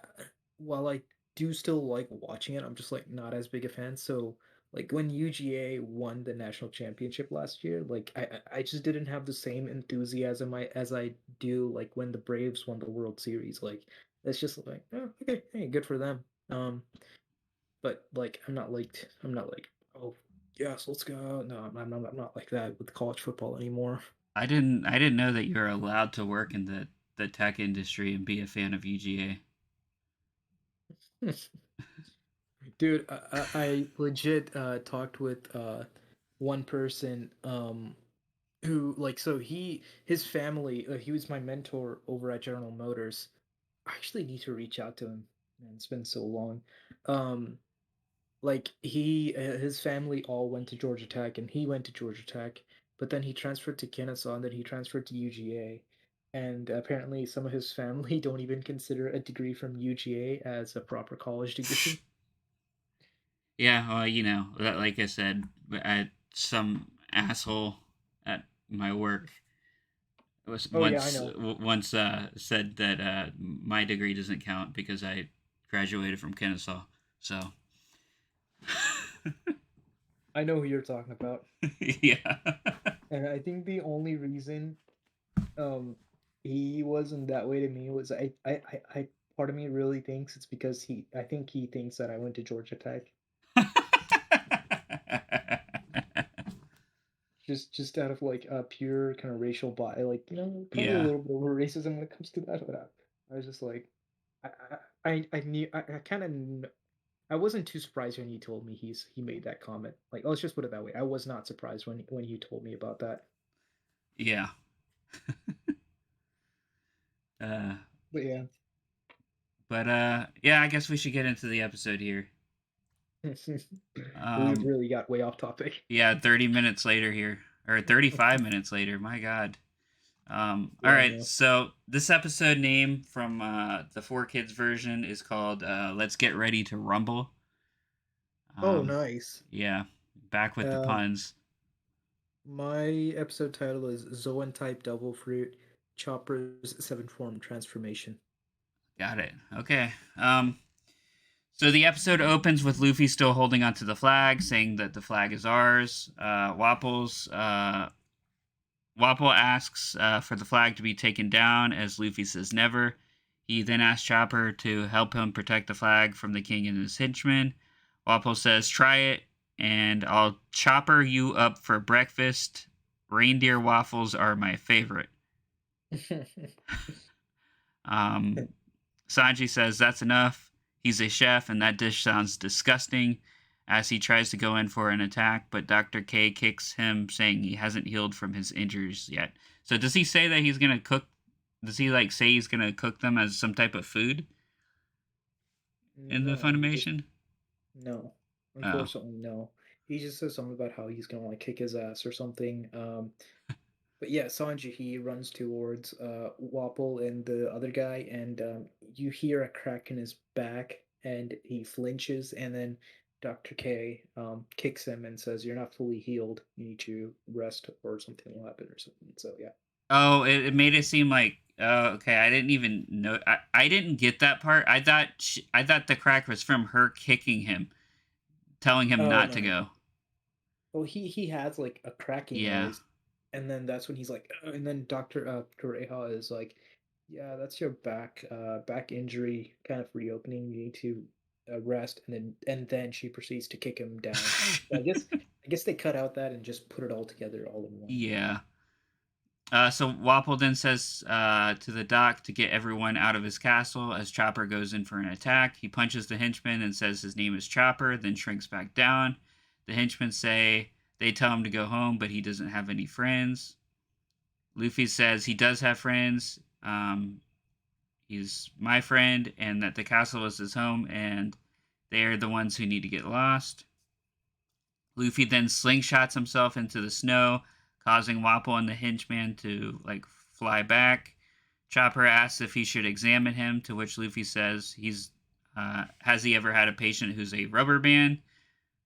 [SPEAKER 2] while I do still like watching it, I'm just like not as big a fan. So like when UGA won the national championship last year, like I just didn't have the same enthusiasm as I do like when the Braves won the World Series. Like it's just like, oh, okay, hey, good for them. But like I'm not like, oh yes, let's go. No, I'm not like that with college football anymore.
[SPEAKER 1] I didn't know that you're allowed to work in the tech industry and be a fan of UGA.
[SPEAKER 2] Dude, I legit talked with one person who like so his family, he was my mentor over at General Motors. I actually need to reach out to him. Man, it's been so long. Um like his family all went to Georgia Tech, and he went to Georgia Tech, but then he transferred to Kennesaw, and then he transferred to UGA. And apparently some of his family don't even consider a degree from UGA as a proper college degree.
[SPEAKER 1] Yeah, well, like I said, some asshole at my work was
[SPEAKER 2] Oh yeah, I know.
[SPEAKER 1] once said that my degree doesn't count because I graduated from Kennesaw. So,
[SPEAKER 2] I know who you're talking about.
[SPEAKER 1] yeah.
[SPEAKER 2] And I think the only reason um he wasn't that way to me was I part of me really thinks it's because I think he thinks that I went to Georgia Tech. Just out of like a pure kind of racial bias, like probably a
[SPEAKER 1] Yeah.
[SPEAKER 2] little bit of racism when it comes to that. I was just like, I knew I kind of I wasn't too surprised when you told me he made that comment. Like, let's just put it that way. I was not surprised when you told me about that.
[SPEAKER 1] Yeah. Uh,
[SPEAKER 2] But yeah,
[SPEAKER 1] but yeah, I guess we should get into the episode here.
[SPEAKER 2] we
[SPEAKER 1] Um,
[SPEAKER 2] really got way off topic.
[SPEAKER 1] yeah, 30 minutes later here, or 35 minutes later. My God. All
[SPEAKER 2] Yeah, I
[SPEAKER 1] right,
[SPEAKER 2] know.
[SPEAKER 1] so this episode name from the Four Kids version is called "Let's Get Ready to Rumble."
[SPEAKER 2] Oh,
[SPEAKER 1] Um,
[SPEAKER 2] nice.
[SPEAKER 1] yeah, back with the
[SPEAKER 2] Um,
[SPEAKER 1] puns.
[SPEAKER 2] my episode title is Zoan Type Double Fruit Chopper's Seven Form Transformation.
[SPEAKER 1] Got it. Okay. So the episode opens with Luffy still holding onto the flag, saying that the flag is ours. Wapple asks for the flag to be taken down, as Luffy says never. He then asks Chopper to help him protect the flag from the king and his henchmen. Wapple says, "Try it, and I'll chopper you up for breakfast. Reindeer waffles are my favorite." Um, Sanji says, "That's enough. He's a chef, and that dish sounds disgusting," as he tries to go in for an attack, but Dr. K kicks him, saying he hasn't healed from his injuries yet. So does he say that he's gonna cook? Does he like say he's gonna cook them as some type of food in the
[SPEAKER 2] No, he just
[SPEAKER 1] Funimation?
[SPEAKER 2] no.
[SPEAKER 1] Oh,
[SPEAKER 2] Unfortunately, no. He just says something about how he's gonna like kick his ass or something. But yeah, Sanji he runs towards Wapple and the other guy, and you hear a crack in his back, and he flinches, and then Dr. K kicks him and says, "You're not fully healed. You need to rest, or something will happen, or something." So yeah.
[SPEAKER 1] oh, it made it seem like okay. I didn't even know. I didn't get that part. I thought the crack was from her kicking him, telling him
[SPEAKER 2] Oh
[SPEAKER 1] not
[SPEAKER 2] no
[SPEAKER 1] to
[SPEAKER 2] no.
[SPEAKER 1] go.
[SPEAKER 2] Well, he has like a cracking
[SPEAKER 1] Yeah.
[SPEAKER 2] noise, and then that's when he's like, and then Doctor Kureha is like, yeah, that's your back injury kind of reopening. You need to rest, and then she proceeds to kick him down. So I guess they cut out that and just put it all together all in one.
[SPEAKER 1] Yeah. So Wapple then says to the doc to get everyone out of his castle as Chopper goes in for an attack. He punches the henchman and says his name is Chopper, then shrinks back down. The henchmen say they tell him to go home, but he doesn't have any friends. Luffy says he does have friends. He's my friend, and that the castle is his home, and they are the ones who need to get lost. Luffy then slingshots himself into the snow, causing Wapple and the henchman to like fly back. Chopper asks if he should examine him, to which Luffy says he's has he ever had a patient who's a rubber man?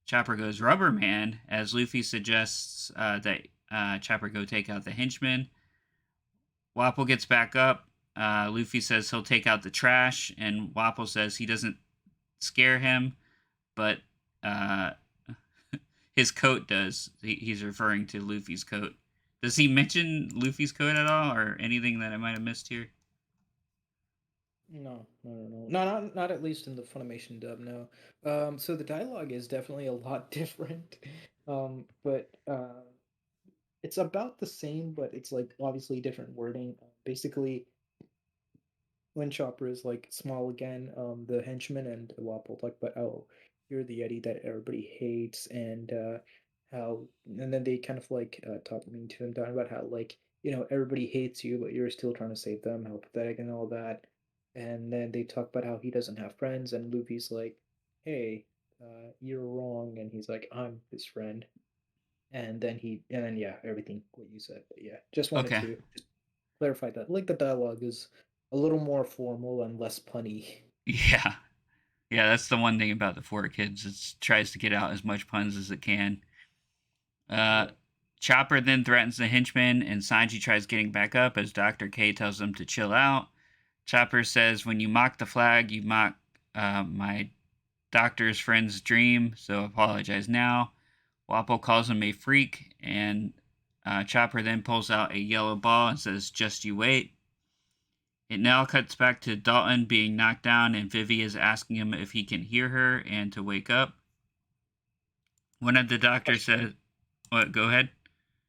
[SPEAKER 1] Chopper goes rubber man, as Luffy suggests that Chopper go take out the henchman. Wapple gets back up. Luffy says he'll take out the trash, and Wapple says he doesn't scare him, but uh, his coat does. He's referring to Luffy's coat. Does he mention Luffy's coat at all, or anything that I might have missed here?
[SPEAKER 2] No, no, no, no, no, not at least in the Funimation dub. No. So the dialogue is definitely a lot different. But it's about the same, but it's like obviously different wording. Basically, when Chopper is like small again, the henchman and Wapol talk about, oh, you're the Yeti that everybody hates, and how, and then they kind of like talking to him down about how like everybody hates you, but you're still trying to save them, how pathetic and all that. And then they talk about how he doesn't have friends, and Luffy's like, hey, you're wrong, and he's like, I'm his friend. And then yeah, everything what you said. But yeah, just wanted
[SPEAKER 1] Okay.
[SPEAKER 2] to just clarify that. Like the dialogue is a little more formal and less punny.
[SPEAKER 1] Yeah. Yeah, that's the one thing about the Four Kids. It tries to get out as much puns as it can. Uh,
[SPEAKER 2] Yeah.
[SPEAKER 1] Chopper then threatens the henchman, and Sanji tries getting back up as Dr. K tells him to chill out. Chopper says, when you mock the flag, you mock my doctor's friend's dream, so apologize now. Wappo calls him a freak, and Chopper then pulls out a yellow ball and says, just you wait. It now cuts back to Dalton being knocked down, and Vivi is asking him if he can hear her and to wake up. One of the doctors
[SPEAKER 2] Question.
[SPEAKER 1] says, what, go ahead?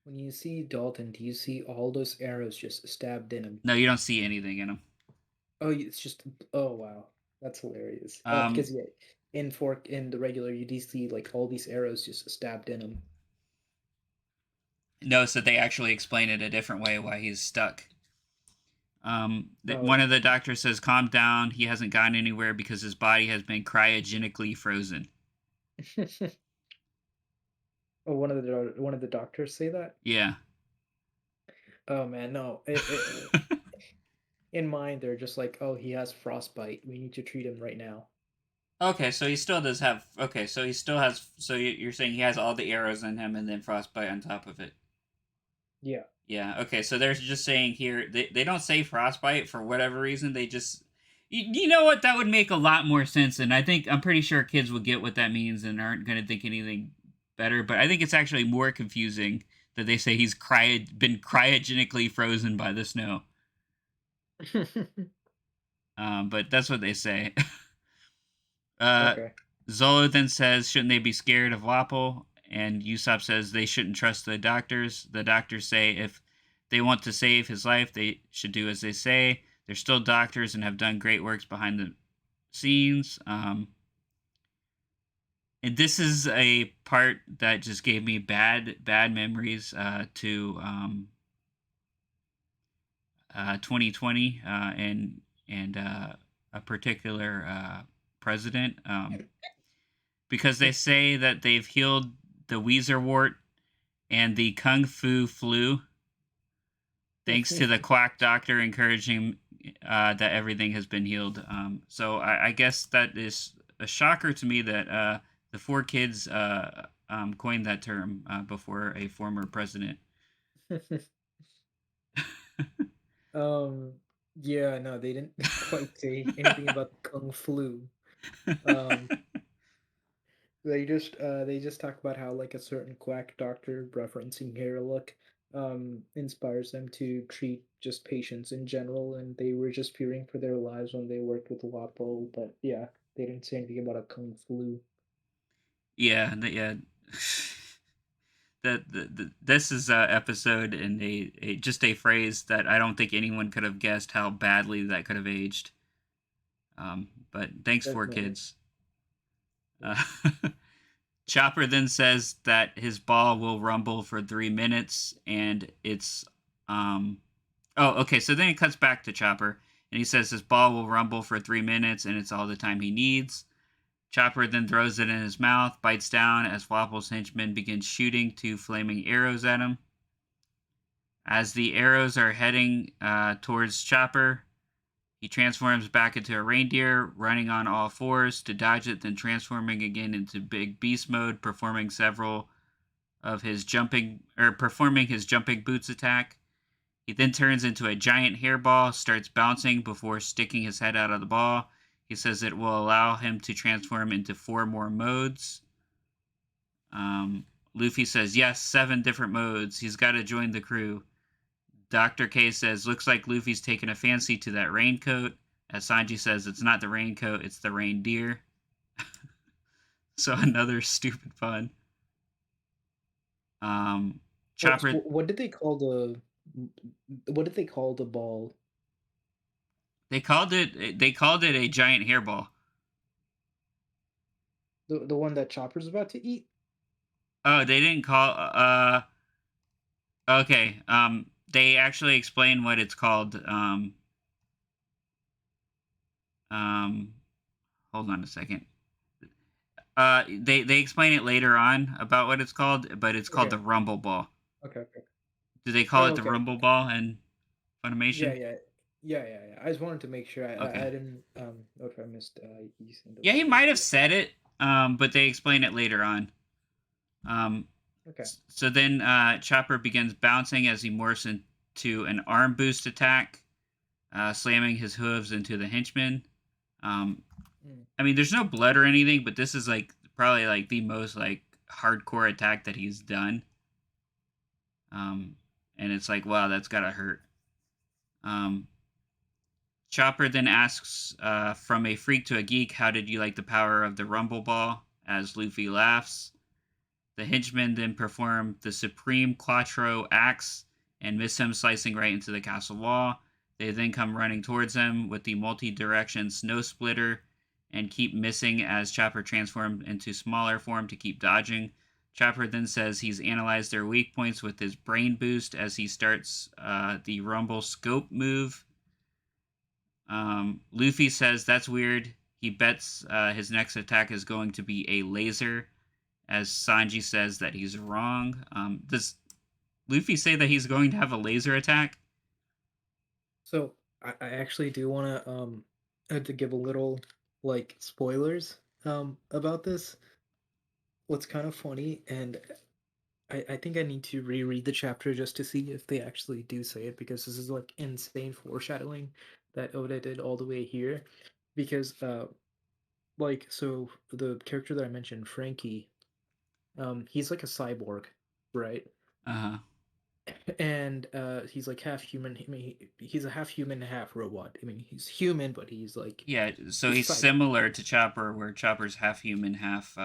[SPEAKER 2] When you see Dalton, do you see all those arrows just stabbed in him?
[SPEAKER 1] No, you don't see anything in him.
[SPEAKER 2] Oh, it's just oh wow, that's hilarious.
[SPEAKER 1] Um,
[SPEAKER 2] Because yeah, in the regular you do see like all these arrows just stabbed in him.
[SPEAKER 1] Notice that they actually explain it a different way why he's stuck. One
[SPEAKER 2] Oh,
[SPEAKER 1] of the doctors says, "Calm down. He hasn't gone anywhere because his body has been cryogenically frozen."
[SPEAKER 2] oh, one of the doctors say that.
[SPEAKER 1] Yeah.
[SPEAKER 2] Oh man, no. In mind, they're just like, oh, he has frostbite. We need to treat him right now.
[SPEAKER 1] Okay, so he still does have. Okay, so he still has. So you're saying he has all the arrows in him and then frostbite on top of it.
[SPEAKER 2] Yeah.
[SPEAKER 1] Yeah. Okay, so they're just saying here they don't say frostbite for whatever reason. They just you know what, that would make a lot more sense, and I'm pretty sure kids would get what that means and aren't going to think anything better. But I think it's actually more confusing that they say he's been cryogenically frozen by the snow. But that's what they say. Uh,
[SPEAKER 2] Okay.
[SPEAKER 1] Zolo then says, shouldn't they be scared of Wapol? And Usopp says they shouldn't trust the doctors. The doctors say if they want to save his life, they should do as they say. They're still doctors and have done great works behind the scenes. And this is a part that just gave me bad memories to 2020 and a particular president. Because they say that they've healed the Weezer wart and the Kung Fu flu, thanks to the quack doctor encouraging that everything has been healed. So I guess that is a shocker to me that the four kids coined that term before a former president.
[SPEAKER 2] um. Yeah. No, they didn't quite say anything about the kung flu. Um. They just talk about how like a certain quack doctor referencing hair look inspires them to treat just patients in general, and they were just fearing for their lives when they worked with Wapo. But yeah, they didn't say anything about a kung flu.
[SPEAKER 1] Yeah, yeah. This is a episode and just a phrase that I don't think anyone could have guessed how badly that could have aged. But thanks for
[SPEAKER 2] Definitely.
[SPEAKER 1] kids. Uh, Chopper then says that his ball will rumble for 3 minutes, and it's oh, okay. So then it cuts back to Chopper, and he says his ball will rumble for 3 minutes, and it's all the time he needs. Chopper then throws it in his mouth, bites down as Wapple's henchmen begin shooting two flaming arrows at him. As the arrows are heading towards Chopper, he transforms back into a reindeer, running on all fours to dodge it, then transforming again into big beast mode, performing his jumping boots attack. He then turns into a giant hairball, starts bouncing before sticking his head out of the ball. He says it will allow him to transform into four more modes. Luffy says, yes, 7 different modes. He's got to join the crew. Dr. K says, looks like Luffy's taken a fancy to that raincoat. As Sanji says, it's not the raincoat, it's the reindeer. So another stupid pun. Um, Chopper,
[SPEAKER 2] What did they call the what did they call the ball?
[SPEAKER 1] they called it a giant hairball.
[SPEAKER 2] The one that Chopper's about to eat?
[SPEAKER 1] Oh, they didn't call. Okay. They actually explain what it's called. Um, hold on a second. They explain it later on about what it's called, but it's called the
[SPEAKER 2] Okay.
[SPEAKER 1] Rumble Ball.
[SPEAKER 2] Okay. Okay.
[SPEAKER 1] Do they call
[SPEAKER 2] Oh,
[SPEAKER 1] it the
[SPEAKER 2] okay.
[SPEAKER 1] Rumble Ball in
[SPEAKER 2] Yeah.
[SPEAKER 1] Funimation?
[SPEAKER 2] Yeah. Yeah. I just wanted to make sure I
[SPEAKER 1] Okay.
[SPEAKER 2] didn't know if I missed using the
[SPEAKER 1] Yeah, he
[SPEAKER 2] right word.
[SPEAKER 1] might have
[SPEAKER 2] Yeah.
[SPEAKER 1] said it. But they explain it later on. Um,
[SPEAKER 2] Okay.
[SPEAKER 1] so then Chopper begins bouncing as he morphs into an arm boost attack, slamming his hooves into the henchman. Um,
[SPEAKER 2] Mm.
[SPEAKER 1] I mean, there's no blood or anything, but this is like probably like the most like hardcore attack that he's done. Um, and it's like, wow, that's gotta hurt. Um, Chopper then asks, from a freak to a geek, how did you like the power of the Rumble Ball? As Luffy laughs. The henchmen then perform the Supreme Quattro Axe and miss him, slicing right into the castle wall. They then come running towards him with the multi-direction snow splitter and keep missing as Chopper transforms into smaller form to keep dodging. Chopper then says he's analyzed their weak points with his brain boost as he starts the Rumble Scope move. Luffy says that's weird. He bets his next attack is going to be a laser, as Sanji says that he's wrong. Does Luffy say that he's going to have a laser attack?
[SPEAKER 2] So I actually do want to give a little like spoilers about this. What's kind of funny, and I think I need to reread the chapter just to see if they actually do say it, because this is like insane foreshadowing that Oda did all the way here. Because like, so the character that I mentioned, Frankie, he's like a cyborg, right?
[SPEAKER 1] Uh huh.
[SPEAKER 2] And he's like half human. I mean, he's a half human, half robot. I mean, he's human, but he's like
[SPEAKER 1] Yeah, so
[SPEAKER 2] he's
[SPEAKER 1] he's
[SPEAKER 2] a cyborg.
[SPEAKER 1] similar to Chopper, where Chopper's half human, half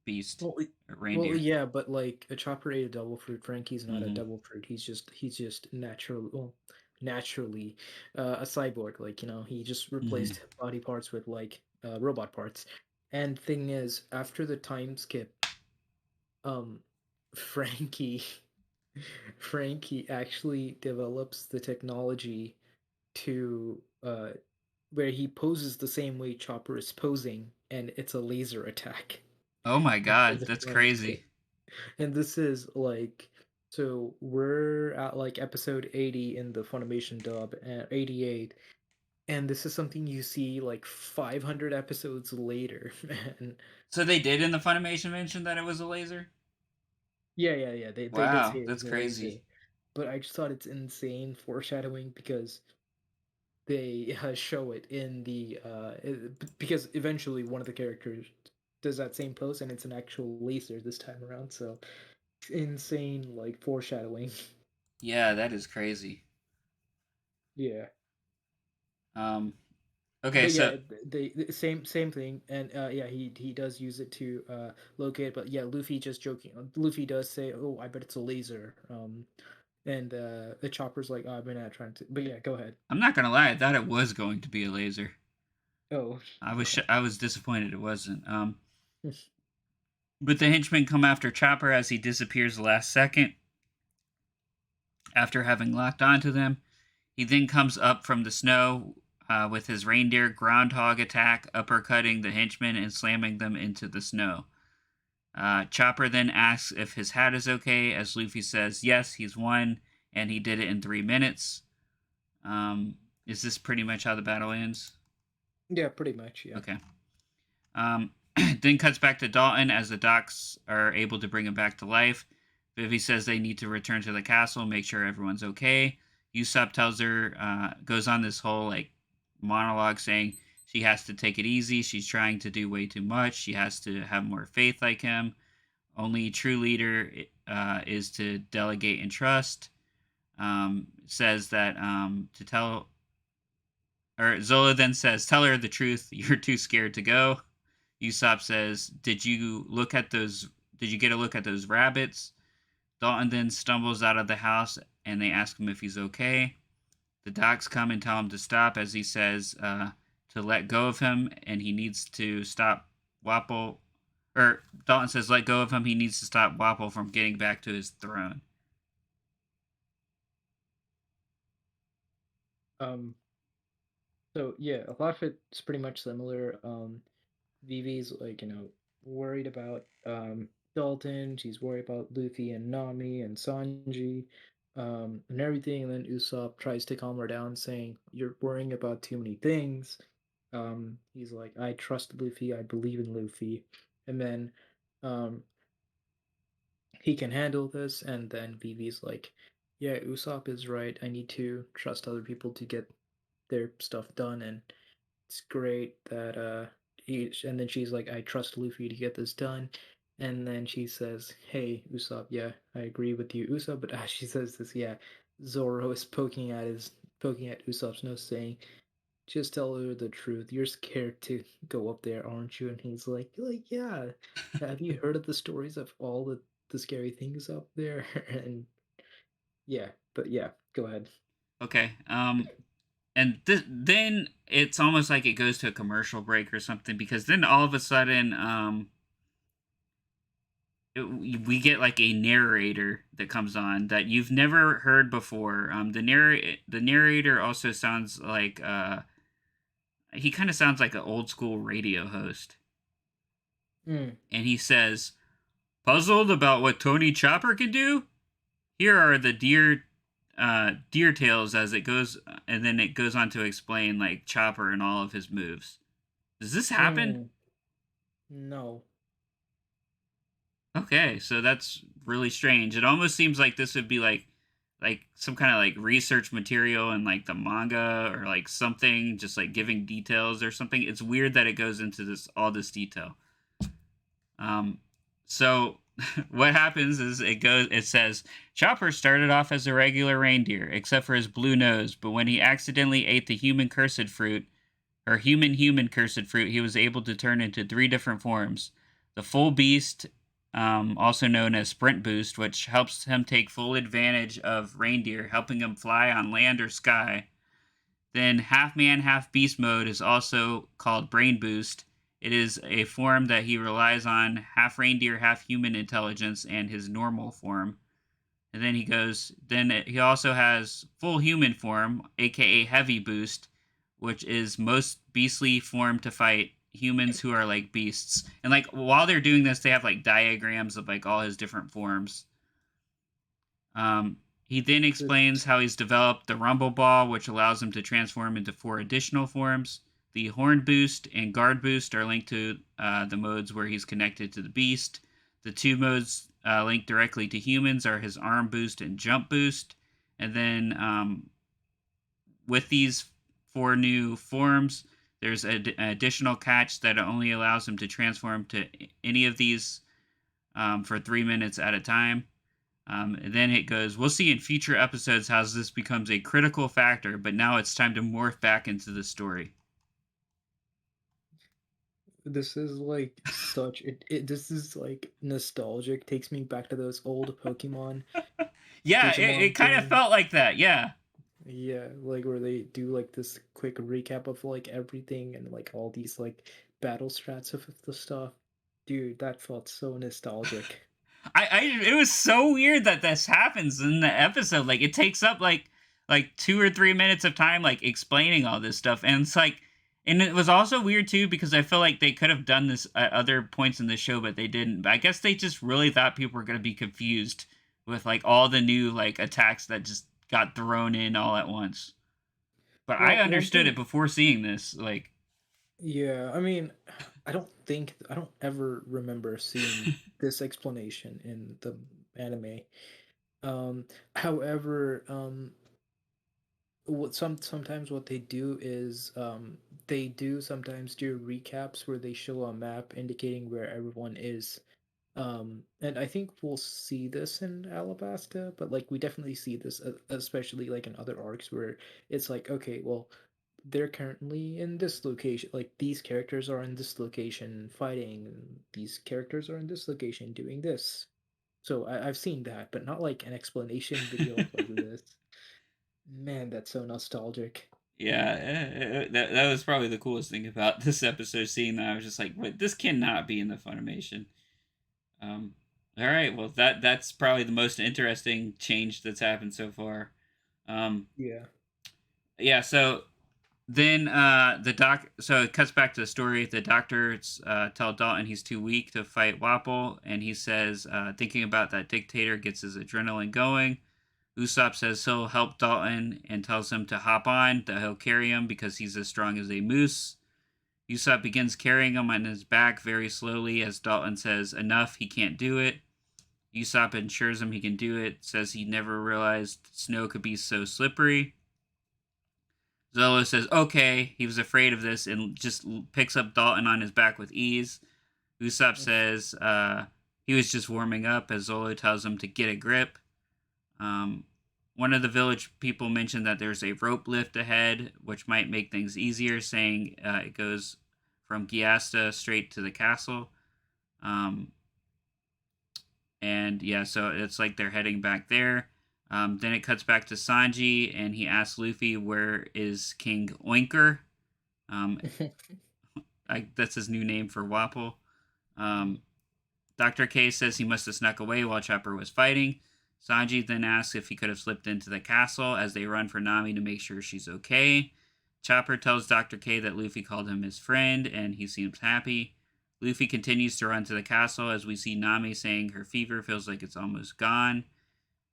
[SPEAKER 1] beast
[SPEAKER 2] Well,
[SPEAKER 1] or
[SPEAKER 2] well,
[SPEAKER 1] reindeer.
[SPEAKER 2] yeah, but like a chopper ate a devil fruit. Frankie's not a
[SPEAKER 1] Mm-hmm.
[SPEAKER 2] devil fruit. He's just natural, well, naturally a cyborg. Like, he just
[SPEAKER 1] Mm-hmm.
[SPEAKER 2] replaced body parts with like robot parts. And thing is, after the time skip, um, Frankie Frankie actually develops the technology to where he poses the same way Chopper is posing, and it's a laser attack
[SPEAKER 1] Oh my
[SPEAKER 2] instead
[SPEAKER 1] god,
[SPEAKER 2] of
[SPEAKER 1] that's
[SPEAKER 2] range.
[SPEAKER 1] crazy.
[SPEAKER 2] And this is like, so we're at like episode 80 in the Funimation dub, and 88, and this is something you see like 500 episodes later, man.
[SPEAKER 1] So they did in the Funimation mention that it was a laser.
[SPEAKER 2] Yeah. They did say
[SPEAKER 1] Wow,
[SPEAKER 2] it
[SPEAKER 1] that's
[SPEAKER 2] was a laser,
[SPEAKER 1] crazy.
[SPEAKER 2] but I just thought it's insane foreshadowing because they show it in the because eventually one of the characters does that same pose, and it's an actual laser this time around. So insane, like, foreshadowing.
[SPEAKER 1] Yeah, that is crazy.
[SPEAKER 2] Yeah.
[SPEAKER 1] Um, okay,
[SPEAKER 2] But
[SPEAKER 1] so
[SPEAKER 2] yeah, the same thing, and yeah, he does use it to locate. But yeah, Luffy just joking. Luffy does say, "Oh, I bet it's a laser." And the Chopper's like, "Oh, I've been out trying to." But yeah, go ahead.
[SPEAKER 1] I'm not gonna lie, I thought it was going to be a laser.
[SPEAKER 2] Oh no.
[SPEAKER 1] I was disappointed it wasn't. But the henchmen come after Chopper as he disappears the last second after having locked onto them. He then comes up from the snow with his reindeer groundhog attack, uppercutting the henchmen and slamming them into the snow. Chopper then asks if his hat is okay, as Luffy says yes, he's won, and he did it in 3 minutes. Um, is this pretty much how the battle ends?
[SPEAKER 2] Yeah, pretty much. Yeah.
[SPEAKER 1] Okay. Um, then cuts back to Dalton as the docs are able to bring him back to life. Vivi says they need to return to the castle, make sure everyone's okay. Usopp tells her, goes on this whole like monologue saying she has to take it easy. She's trying to do way too much. She has to have more faith like him. Only true leader is to delegate and trust. Says that to tell, or Zola then says, tell her the truth. You're too scared to go. Usopp says, Did you get a look at those rabbits?" Dalton then stumbles out of the house and they ask him if he's okay. The docs come and tell him to stop as he says to let go of him and he needs to stop Wapple. Or Dalton says, let go of him. He needs to stop Wapple from getting back to his throne.
[SPEAKER 2] Um. So yeah, a lot of it's pretty much similar. Vivi's like, worried about Dalton. She's worried about Luffy and Nami and Sanji, and everything. And then Usopp tries to calm her down, saying, "You're worrying about too many things." He's like, "I trust Luffy. I believe in Luffy." And then um, he can handle this. And then Vivi's like, "Yeah, Usopp is right. I need to trust other people to get their stuff done." And it's great that and then she's like, I trust Luffy to get this done. And then she says, "Hey, Usopp, yeah, I agree with you, Usopp." But as she says this, yeah, Zoro is poking at Usopp's nose, saying, "Just tell her the truth. You're scared to go up there, aren't you?" And he's like, "Yeah. Have you heard of the stories of all the scary things up there?" And yeah, but yeah, go ahead.
[SPEAKER 1] Okay. And then it's almost like it goes to a commercial break or something because then all of a sudden, we get like a narrator that comes on that you've never heard before. The narrator also sounds like he kind of sounds like an old school radio host,
[SPEAKER 2] Mm.
[SPEAKER 1] and he says, "Puzzled about what Tony Chopper can do? Here are the deer tales as it goes," and then it goes on to explain like Chopper and all of his moves. Does this happen?
[SPEAKER 2] Mm. No.
[SPEAKER 1] Okay, so that's really strange. It almost seems like this would be like some kind of like research material in like the manga or like something just like giving details or something. It's weird that it goes into this all this detail. Um so what happens is it says Chopper started off as a regular reindeer except for his blue nose, but when he accidentally ate the human cursed fruit or human cursed fruit, he was able to turn into three different forms. The full beast, also known as sprint boost, which helps him take full advantage of reindeer, helping him fly on land or sky. Then half man, half beast mode is also called brain boost. It is a form that he relies on half reindeer, half human intelligence, and his normal form. And then he also has full human form, aka heavy boost, which is most beastly form to fight humans who are like beasts. And like while they're doing this, they have like diagrams of like all his different forms. He then explains
[SPEAKER 2] Goodness.
[SPEAKER 1] how he's developed the Rumble Ball, which allows him to transform into four additional forms. The Horn Boost and Guard Boost are linked to the modes where he's connected to the Beast. The two modes linked directly to humans are his Arm Boost and Jump Boost. And then with these four new forms, there's an additional catch that only allows him to transform to any of these for 3 minutes at a time. And then it goes, we'll see in future episodes how this becomes a critical factor, but now it's time to morph back into the story.
[SPEAKER 2] This is like such it this is like nostalgic, takes me back to those old
[SPEAKER 1] Yeah, it
[SPEAKER 2] Digimon
[SPEAKER 1] kind of
[SPEAKER 2] games.
[SPEAKER 1] felt like that. Yeah.
[SPEAKER 2] Yeah, like where they do like this quick recap of like everything and like all these like battle strats of the stuff. Dude, that felt so nostalgic.
[SPEAKER 1] It was so weird that this happens in the episode. Like it takes up like 2 or 3 minutes of time like explaining all this stuff, and it's like, and it was also weird too because I feel like they could have done this at other points in the show, but they didn't. But I guess they just really thought people were gonna be confused with like all the new like attacks that just got thrown in all at once. But I
[SPEAKER 2] Well, one
[SPEAKER 1] understood it
[SPEAKER 2] thing,
[SPEAKER 1] before seeing this. Like,
[SPEAKER 2] yeah, I mean, I don't ever remember seeing this explanation in the anime. Um, however, sometimes what they do is they do sometimes do recaps where they show a map indicating where everyone is. And I think we'll see this in Alabasta, but like we definitely see this, especially like in other arcs where it's like, okay, well, they're currently in this location. Like these characters are in this location fighting, and these characters are in this location doing this. So I've seen that, but not like an explanation video of like this. Man, that's so nostalgic.
[SPEAKER 1] yeah, that was probably the coolest thing about this episode. Seeing that, I was just like, "Wait, this cannot be in the Funimation." Um, all right, well that's probably the most interesting change that's happened so far. Um,
[SPEAKER 2] Yeah.
[SPEAKER 1] yeah, so then so it cuts back to the story. The doctors tell Dalton he's too weak to fight Wapple, and he says thinking about that dictator gets his adrenaline going. Usopp says he'll help Dalton and tells him to hop on, that he'll carry him because he's as strong as a moose. Usopp begins carrying him on his back very slowly as Dalton says, enough, he can't do it. Usopp ensures him he can do it, says he never realized snow could be so slippery. Zolo says, okay, he was afraid of this and just picks up Dalton on his back with ease. Usopp says he was just warming up as Zolo tells him to get a grip. Um, one of the village people mentioned that there's a rope lift ahead, which might make things easier, saying it goes from Giasta straight to the castle. Um, and yeah, so it's like they're heading back there. Then it cuts back to Sanji, and he asks Luffy, "Where is King Oinker?" Um, that's his new name for Wapol. Um, Dr. K says he must have snuck away while Chopper was fighting. Sanji then asks if he could have slipped into the castle as they run for Nami to make sure she's okay. Chopper tells Dr. K that Luffy called him his friend and he seems happy. Luffy continues to run to the castle as we see Nami saying her fever feels like it's almost gone.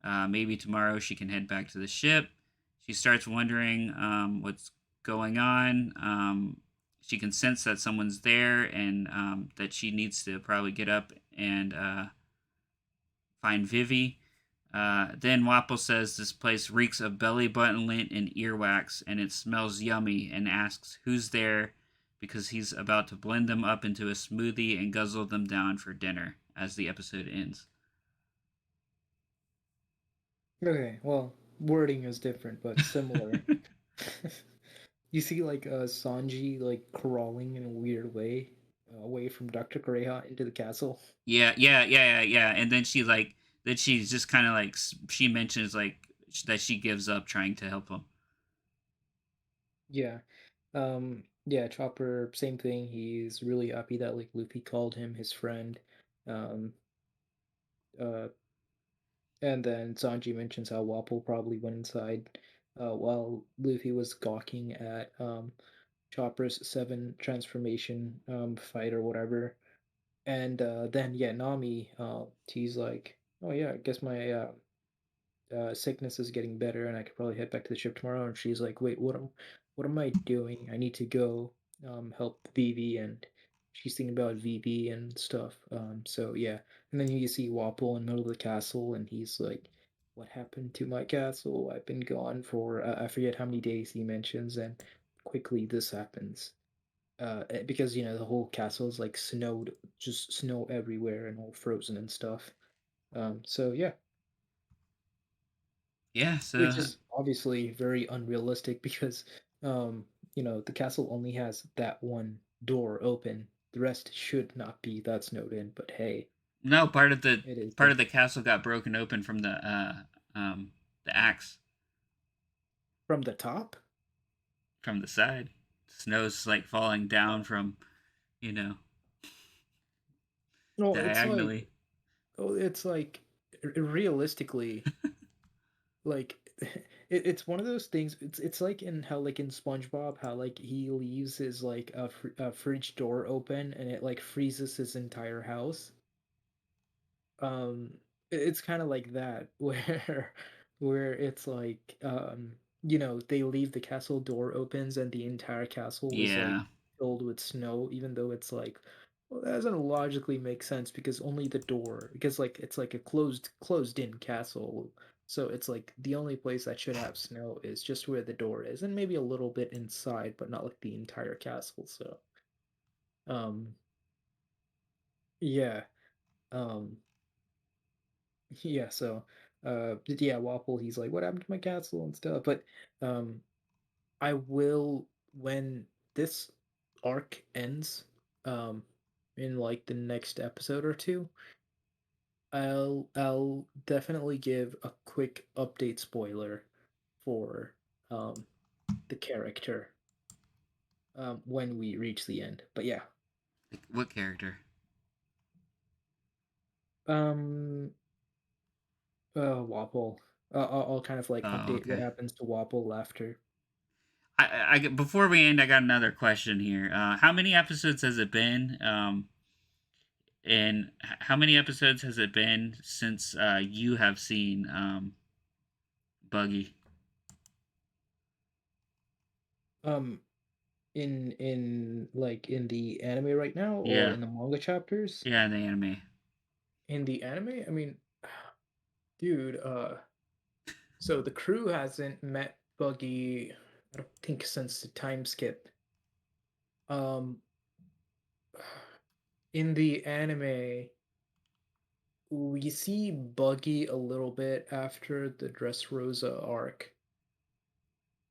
[SPEAKER 1] Maybe tomorrow she can head back to the ship. She starts wondering what's going on. She can sense that someone's there and that she needs to probably get up and find Vivi. Then Wapple says this place reeks of belly button lint and earwax, and it smells yummy, and asks who's there because he's about to blend them up into a smoothie and guzzle them down for dinner as the episode ends.
[SPEAKER 2] Okay, well, wording is different but similar. You see, like Sanji like crawling in a weird way away from Dr. Greyhawk into the castle.
[SPEAKER 1] Yeah. And then then she's just kind of like she mentions like that she gives up trying to help him.
[SPEAKER 2] Yeah, yeah. Chopper, same thing. He's really happy that like Luffy called him his friend. Um, uh, and then Sanji mentions how Wapol probably went inside while Luffy was gawking at Chopper's seven transformation fight or whatever. And then yeah, Nami, she's like, oh yeah, I guess my sickness is getting better, and I could probably head back to the ship tomorrow. And she's like, wait, what am I doing? I need to go help Vivi, and she's thinking about Vivi and stuff. So yeah, and then you see Wapol in the middle of the castle, and he's like, what happened to my castle? I've been gone for I forget how many days he mentions, and quickly this happens because you know the whole castle is like snowed, just snow everywhere and all frozen and stuff. So yeah,
[SPEAKER 1] Yeah,
[SPEAKER 2] which
[SPEAKER 1] so
[SPEAKER 2] is obviously very unrealistic because you know the castle only has that one door open. The rest should not be that snowed in, but hey,
[SPEAKER 1] no
[SPEAKER 2] it is
[SPEAKER 1] part of
[SPEAKER 2] there.
[SPEAKER 1] the castle got broken open from the axe
[SPEAKER 2] From the top.
[SPEAKER 1] from the side. Snow's like falling down from you know
[SPEAKER 2] No, it's like
[SPEAKER 1] diagonally.
[SPEAKER 2] oh, it's like realistically, like it's one of those things. It's like in how like in SpongeBob, how like he leaves his like a fridge door open and it like freezes his entire house. um it's kind of like that where it's like you know they leave the castle door opens and the entire castle is like
[SPEAKER 1] Yeah,
[SPEAKER 2] filled with snow, even though it's like, well, that doesn't logically make sense because only the door, because like it's like a closed in castle, so it's like the only place that should have snow is just where the door is and maybe a little bit inside but not like the entire castle. So um yeah, um yeah, so yeah, Waffle, he's like, what happened to my castle and stuff. But um I will, when this arc ends, in like the next episode or two, I'll definitely give a quick update spoiler for the character when we reach the end. But yeah.
[SPEAKER 1] like, what character?
[SPEAKER 2] Um Waffle. I'll kind of like
[SPEAKER 1] Oh,
[SPEAKER 2] update what
[SPEAKER 1] okay.
[SPEAKER 2] happens to Waffle after.
[SPEAKER 1] Before we end, I got another question here. How many episodes has it been? And how many episodes has it been since you have seen Buggy?
[SPEAKER 2] Um in like in the anime right now or
[SPEAKER 1] Yeah,
[SPEAKER 2] in the manga chapters?
[SPEAKER 1] yeah, in the anime.
[SPEAKER 2] In the anime, I mean, dude, so the crew hasn't met Buggy, I don't think since the time skip. Um in the anime, we see Buggy a little bit after the Dressrosa arc.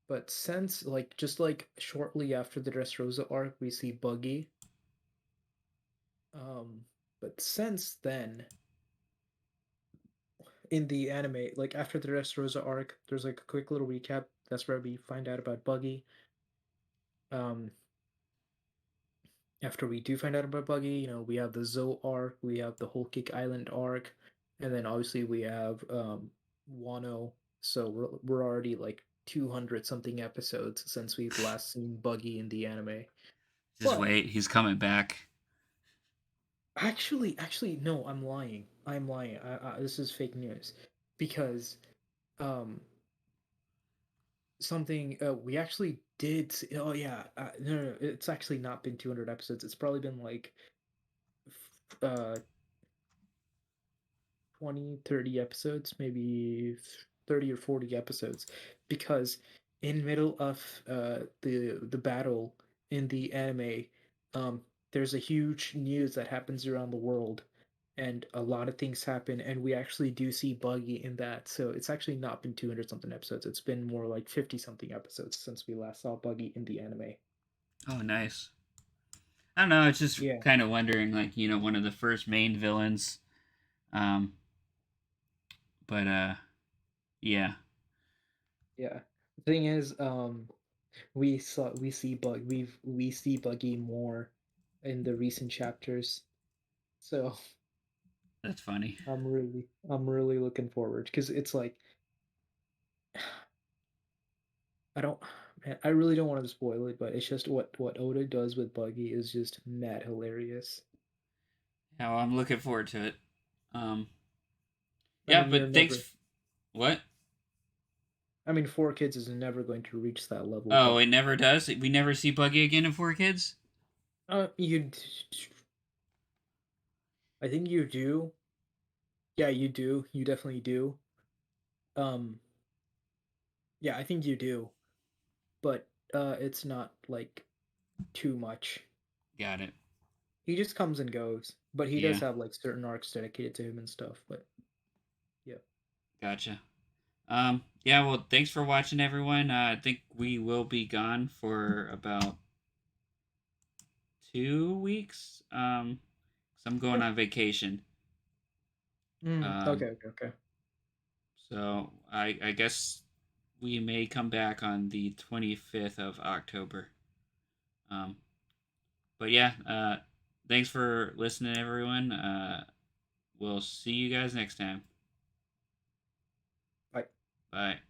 [SPEAKER 2] But since like just like shortly after the Dressrosa arc, we see Buggy. Um but since then, in the anime, like after the Dressrosa arc, there's like a quick little recap. That's where we find out about Buggy. Um, After we do find out about Buggy, we have the Zoe arc, we have the Whole Cake Island arc, and then obviously we have Wano. So we're already like 200 something episodes since we've last seen Buggy in the anime.
[SPEAKER 1] Just
[SPEAKER 2] But
[SPEAKER 1] wait, he's coming back.
[SPEAKER 2] actually, no, I'm lying. I'm lying. This is fake news because um something we actually did. Oh yeah, no, it's actually not been 200 episodes. It's probably been like 20, 30 episodes, maybe 30 or 40 episodes, because in middle of the battle in the anime, um there's a huge news that happens around the world, and a lot of things happen, and we actually do see Buggy in that. So it's actually not been 200 something episodes. It's been more like 50 something episodes since we last saw Buggy in the anime.
[SPEAKER 1] Oh, nice. I don't know. It's just
[SPEAKER 2] Yeah,
[SPEAKER 1] kind of wondering, like, one of the first main villains. Um, but yeah,
[SPEAKER 2] yeah. The thing is, we see Buggy more in the recent chapters. So
[SPEAKER 1] that's funny.
[SPEAKER 2] I'm really looking forward, because it's like I don't man, I really don't want to spoil it, but it's just what Oda does with Buggy is just mad hilarious.
[SPEAKER 1] Yeah, well, I'm looking forward to it. Um,
[SPEAKER 2] I
[SPEAKER 1] yeah,
[SPEAKER 2] mean, you're
[SPEAKER 1] but thanks.
[SPEAKER 2] never
[SPEAKER 1] What?
[SPEAKER 2] I mean, Four Kids is never going to reach that level,
[SPEAKER 1] Oh,
[SPEAKER 2] but
[SPEAKER 1] it never does. We never see Buggy again in Four Kids.
[SPEAKER 2] you I think you do. Yeah, you do. You definitely do. Um yeah, I think you do. But it's not like too much.
[SPEAKER 1] Got it.
[SPEAKER 2] He just comes and goes, but he does
[SPEAKER 1] Yeah,
[SPEAKER 2] have like certain arcs dedicated to him and stuff. But yeah,
[SPEAKER 1] gotcha. Yeah. Well, thanks for watching, everyone. I think we will be gone for about 2 weeks. 'Cause I'm going
[SPEAKER 2] yeah.
[SPEAKER 1] on vacation.
[SPEAKER 2] Okay,
[SPEAKER 1] Um,
[SPEAKER 2] okay, okay.
[SPEAKER 1] so I guess we may come back on the 25th of October. Um, but yeah, thanks for listening, everyone. We'll see you guys next time.
[SPEAKER 2] Bye.
[SPEAKER 1] Bye.